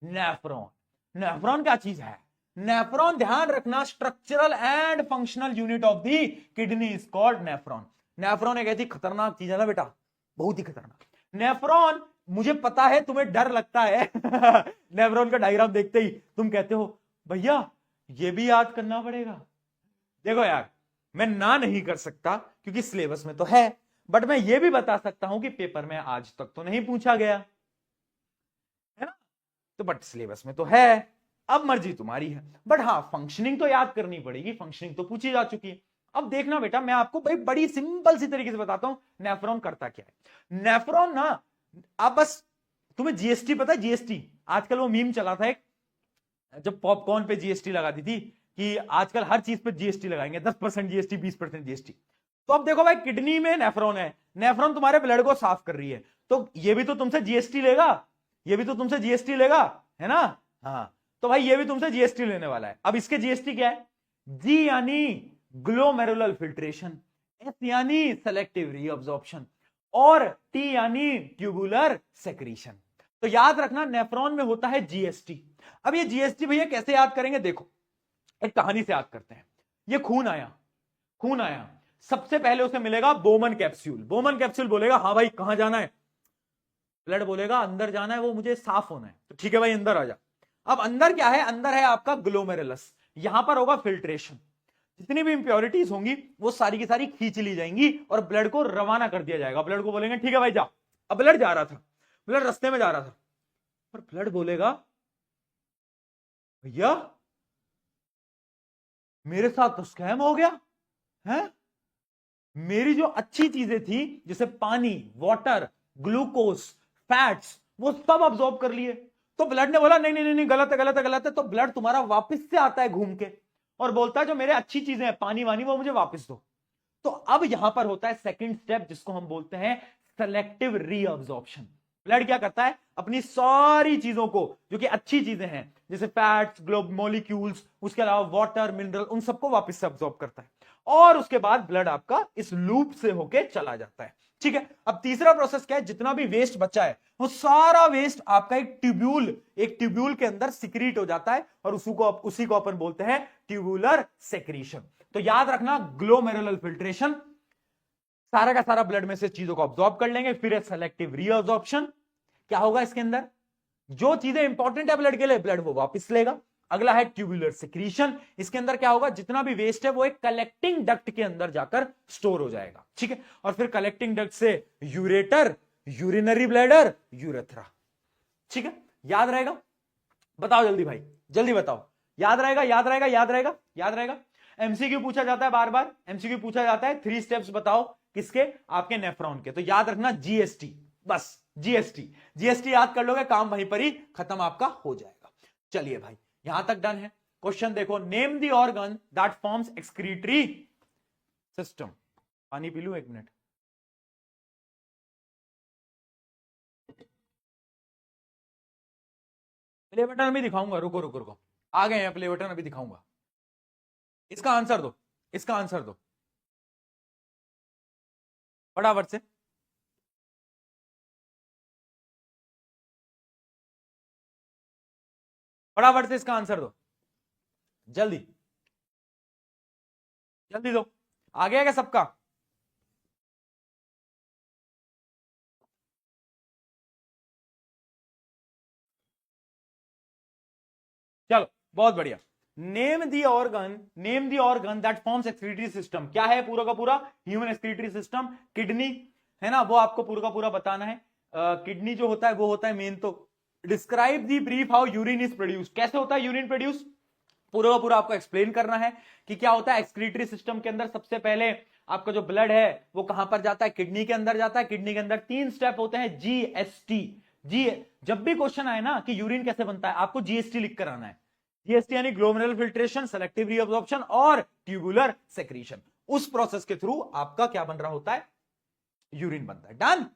नेफ्रॉन। नेफ्रॉन क्या चीज है? नेफ्रॉन, ध्यान रखना, structural and functional unit of the kidney is called nephron. Nephron एक ऐसी खतरनाक चीज है ना बेटा, बहुत ही खतरनाक। नेफ्रॉन, मुझे पता है तुम्हें डर लगता है नेफ्रॉन का डायग्राम देखते ही तुम कहते हो भैया ये भी याद करना पड़ेगा। देखो यार, मैं ना नहीं कर सकता क्योंकि सिलेबस में तो है, बट मैं ये भी बता सकता हूं कि पेपर में आज तक तो नहीं पूछा गया है ना, तो बट सिलेबस में तो है। अब मर्जी तुम्हारी है, बट हाँ फंक्शनिंग तो याद करनी पड़ेगी, फंक्शनिंग तो पूछी जा चुकी है। अब देखना बेटा, मैं आपको भाई बड़ी सिंपल सी तरीके से बताता हूं नेफ्रॉन करता क्या है। नेफ्रॉन ना, आप बस, तुम्हें जीएसटी पता है? जीएसटी आजकल वो मीम चला था एक, जब पॉपकॉर्न पे जीएसटी लगा दी थी कि आजकल हर चीज पे जीएसटी लगाएंगे, 10% जीएसटी, 20% जीएसटी। तो अब देखो भाई, किडनी में नेफ्रॉन है, नेफ्रॉन तुम्हारे ब्लड को साफ कर रही है, तो ये भी तो तुमसे जीएसटी लेगा, ये भी तो तुमसे जीएसटी लेगा, है ना? हाँ, तो भाई ये भी तुमसे जीएसटी लेने वाला है। अब इसके जीएसटी क्या है? जी यानी ग्लोमेरुलर फिल्ट्रेशन, एस यानी सेलेक्टिव रीअब्जॉर्प्शन, और टी यानी ट्यूबुलर सेक्रीशन। तो याद रखना नेफ्रॉन में होता है जीएसटी। अब ये जीएसटी भैया कैसे याद करेंगे? देखो एक कहानी से याद करते हैं। ये खून आया, खून आया, सबसे पहले उसे मिलेगा बोमन कैप्सूल। बोमन कैप्सूल बोलेगा हाँ भाई कहां जाना है? ब्लड बोलेगा अंदर जाना है, वो मुझे साफ होना है। तो ठीक है भाई अंदर आ जा। अब अंदर क्या है? अंदर है आपका ग्लोमेरुलस, यहां पर होगा फिल्ट्रेशन, जितनी भी इंप्योरिटीज होंगी वो सारी की सारी खींच ली जाएंगी और ब्लड को रवाना कर दिया जाएगा। ब्लड को बोलेंगे ठीक है भाई जा। अब ब्लड जा रहा था, ब्लड रास्ते में जा रहा था, और ब्लड बोलेगा भैया मेरे साथ तो स्कैम हो गया है, मेरी जो अच्छी चीजें थी जैसे पानी, वाटर, ग्लूकोज, फैट्स, वो सब अब्सॉर्ब कर लिए। तो ब्लड ने बोला नहीं नहीं नहीं, गलत है गलत है गलत है। तो ब्लड तुम्हारा वापस से आता है घूम के और बोलता है जो मेरे अच्छी चीजें हैं, पानी वानी, वो मुझे वापस दो। तो अब यहां पर होता है सेकंड स्टेप, जिसको हम बोलते हैं सेलेक्टिव रीअब्सॉर्प्शन। ब्लड क्या करता है? अपनी सारी चीजों को जो कि अच्छी चीजें हैं जैसे फैट्स, ग्लोब मॉलिक्यूल्स, उसके अलावा वाटर, मिनरल, उन सबको वापस से अब्सॉर्ब करता है और उसके बाद ब्लड आपका इस लूप से होके चला जाता है। ठीक है, अब तीसरा प्रोसेस क्या है? जितना भी वेस्ट बचा है वो सारा वेस्ट आपका एक ट्यूब्यूल के अंदर सिक्रीट हो जाता है और उसी को अपन बोलते हैं ट्यूबुलर सेक्रीशन। तो याद रखना ग्लोमेरुलर फिल्ट्रेशन, सारा का सारा ब्लड में से चीजों को अब्सॉर्ब कर लेंगे, फिर सेलेक्टिव रीअब्सॉर्प्शन। क्या होगा इसके अंदर? जो चीजें इंपॉर्टेंट है ब्लड के लिए, ब्लड वो वापस लेगा। अगला है ट्यूबुलर सेक्रीशन, इसके अंदर क्या होगा? जितना भी वेस्ट है वो एक कलेक्टिंग डक्ट के अंदर जाकर स्टोर हो जाएगा। ठीक है, और फिर कलेक्टिंग डक्ट से यूरेटर, यूरिनरी ब्लैडर, यूरेथ्रा। ठीक है, याद रहेगा? बताओ जल्दी भाई, जल्दी बताओ। याद रहेगा? याद रहेगा? याद रहेगा? याद रहेगा? एमसीक्यू पूछा जाता है बार बार, एमसीक्यू पूछा जाता है 3 स्टेप्स बताओ किसके? आपके नेफ्रॉन के। तो याद रखना जीएसटी, बस जीएसटी, जीएसटी याद कर लोगे, काम वहीं पर ही खत्म आपका हो जाएगा। चलिए भाई यहां तक डन है। क्वेश्चन देखो, name the organ that forms excretory system. पानी पी लूं 1 मिनट। प्ले बटन अभी दिखाऊंगा, रुको रुको रुको, आ गए हैं प्ले बटन, अभी दिखाऊंगा। इसका आंसर दो, इसका आंसर दो फटाफट से। फटाफट से इसका आंसर दो, जल्दी जल्दी दो। आ गया क्या सबका? चलो बहुत बढ़िया। Name the organ that forms excretory system. क्या है पूरा का पूरा? Human excretory system. किडनी है ना, वो आपको पूरा का पूरा बताना है। किडनी जो होता है वो होता है मेन। तो describe the brief how urine is produce. कैसे होता है यूरिन प्रोड्यूस? पूरा का पूरा आपको एक्सप्लेन करना है कि क्या होता है एक्सक्रीटरी सिस्टम के अंदर। सबसे पहले आपका जो ब्लड है वो कहां पर जाता है? किडनी के अंदर जाता है। किडनी के अंदर 3 स्टेप होते हैं, जीएसटी। जी, जब भी क्वेश्चन आए ना कि यूरिन कैसे बनता है, आपको जीएसटी लिख कर आना है। जीएसटी यानी ग्लोमेरुलर फिल्ट्रेशन, सेलेक्टिव रीअब्सॉर्प्शन और ट्यूबुलर सेक्रीशन। उस प्रोसेस के थ्रू आपका क्या बन रहा होता है? यूरिन बनता है। डन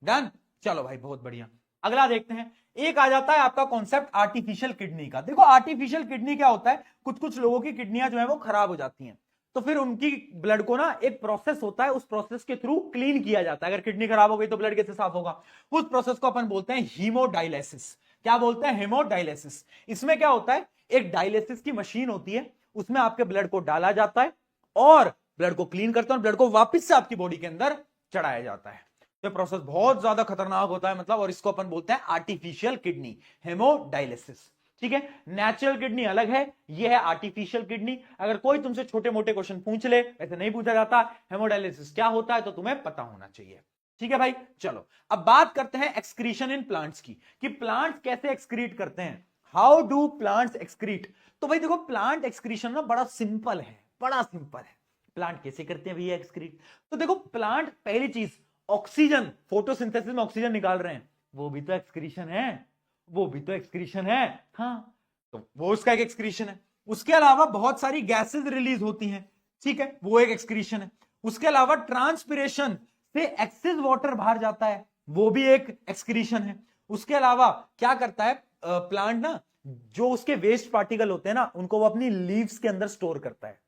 डन, चलो भाई बहुत बढ़िया। अगला देखते हैं। एक आ जाता है आपका कॉन्सेप्ट आर्टिफिशियल किडनी का। देखो आर्टिफिशियल किडनी क्या होता है? कुछ कुछ लोगों की किडनियां जो है वो खराब हो जाती हैं, तो फिर उनकी ब्लड को ना एक प्रोसेस होता है, उस प्रोसेस के थ्रू क्लीन किया जाता है। अगर किडनी खराब हो गई तो ब्लड कैसे साफ होगा? उस प्रोसेस को अपन बोलते हैं हीमोडायलिसिस। क्या बोलते हैं? हीमोडायलिसिस। इसमें क्या होता है? एक डायलिसिस की मशीन होती है, उसमें आपके ब्लड को डाला जाता है और ब्लड को क्लीन करते हैं और ब्लड को वापस से आपकी बॉडी के अंदर चढ़ाया जाता है। तो प्रोसेस बहुत ज्यादा खतरनाक होता है मतलब, और इसको अपन बोलते हैं आर्टिफिशियल किडनी, हेमोडायलिसिस। ठीक है, नेचुरल किडनी अलग है, ये है आर्टिफिशियल किडनी। अगर कोई तुमसे छोटे मोटे क्वेश्चन पूछ ले, ऐसे नहीं पूछा जाता हेमोडायलिसिस क्या होता है, तो तुम्हें पता होना चाहिए। ठीक है भाई, चलो अब बात करते हैं एक्सक्रीशन इन प्लांट्स की, कि प्लांट्स कैसे एक्सक्रीट करते हैं। How do plants excrete? तो भाई देखो प्लांट एक्सक्रीशन ना बड़ा सिंपल है, बड़ा सिंपल है। प्लांट कैसे करते हैं भैया एक्सक्रीट? तो देखो प्लांट पहली चीज ऑक्सीजन, फोटोसिंथेसिस में ऑक्सीजन निकाल रहे हैं, वो भी तो एक्सक्रीशन है, वो भी तो एक्सक्रीशन है। हाँ, तो वो उसका एक एक्सक्रीशन है। उसके अलावा बहुत सारी गैसेस रिलीज होती हैं, ठीक है, वो एक एक्सक्रीशन है। उसके अलावा ट्रांसपिरेशन से एक्सेस वाटर बाहर जाता है, वो भी एक एक्सक्रीशन है। उसके अलावा क्या करता है प्लांट ना, जो उसके वेस्ट पार्टिकल होते हैं ना, उनको वो अपनी लीव्स के अंदर स्टोर करता है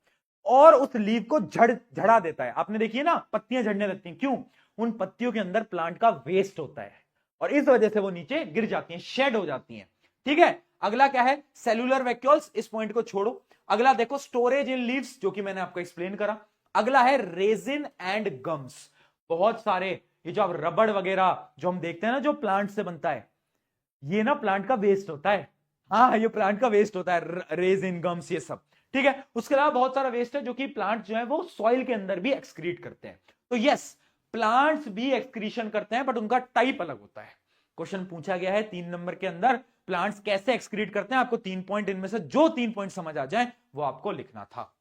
और उस लीव को झड़ा देता है। आपने देखिए ना पत्तियां झड़ने लगती हैं, क्यों? उन पत्तियों के अंदर प्लांट का वेस्ट होता है और इस वजह से वो नीचे गिर जाती हैं, शेड हो जाती हैं। ठीक है, अगला क्या है? सेलुलर वैक्यूल्स, इस पॉइंट को छोड़ो। अगला देखो स्टोरेज इन लीव्स, जो कि मैंने आपको एक्सप्लेन करा। अगला है रेजिन एंड गम्स। बहुत सारे ये जो आप रबड़ वगैरह जो हम देखते हैं ना, जो प्लांट से बनता है, ये ना प्लांट का वेस्ट होता है। हाँ, ये प्लांट का वेस्ट होता है, रेजिन गम्स ये सब। ठीक है, उसके अलावा बहुत सारा वेस्ट है जो कि प्लांट जो है वो सॉइल के अंदर भी एक्सक्रीट करते हैं। तो यस, प्लांट्स भी एक्सक्रीशन करते हैं, बट उनका टाइप अलग होता है। क्वेश्चन पूछा गया है 3 नंबर के अंदर, प्लांट्स कैसे एक्सक्रीट करते हैं। आपको 3 पॉइंट, इनमें से जो 3 पॉइंट समझ आ जाए वो आपको लिखना था।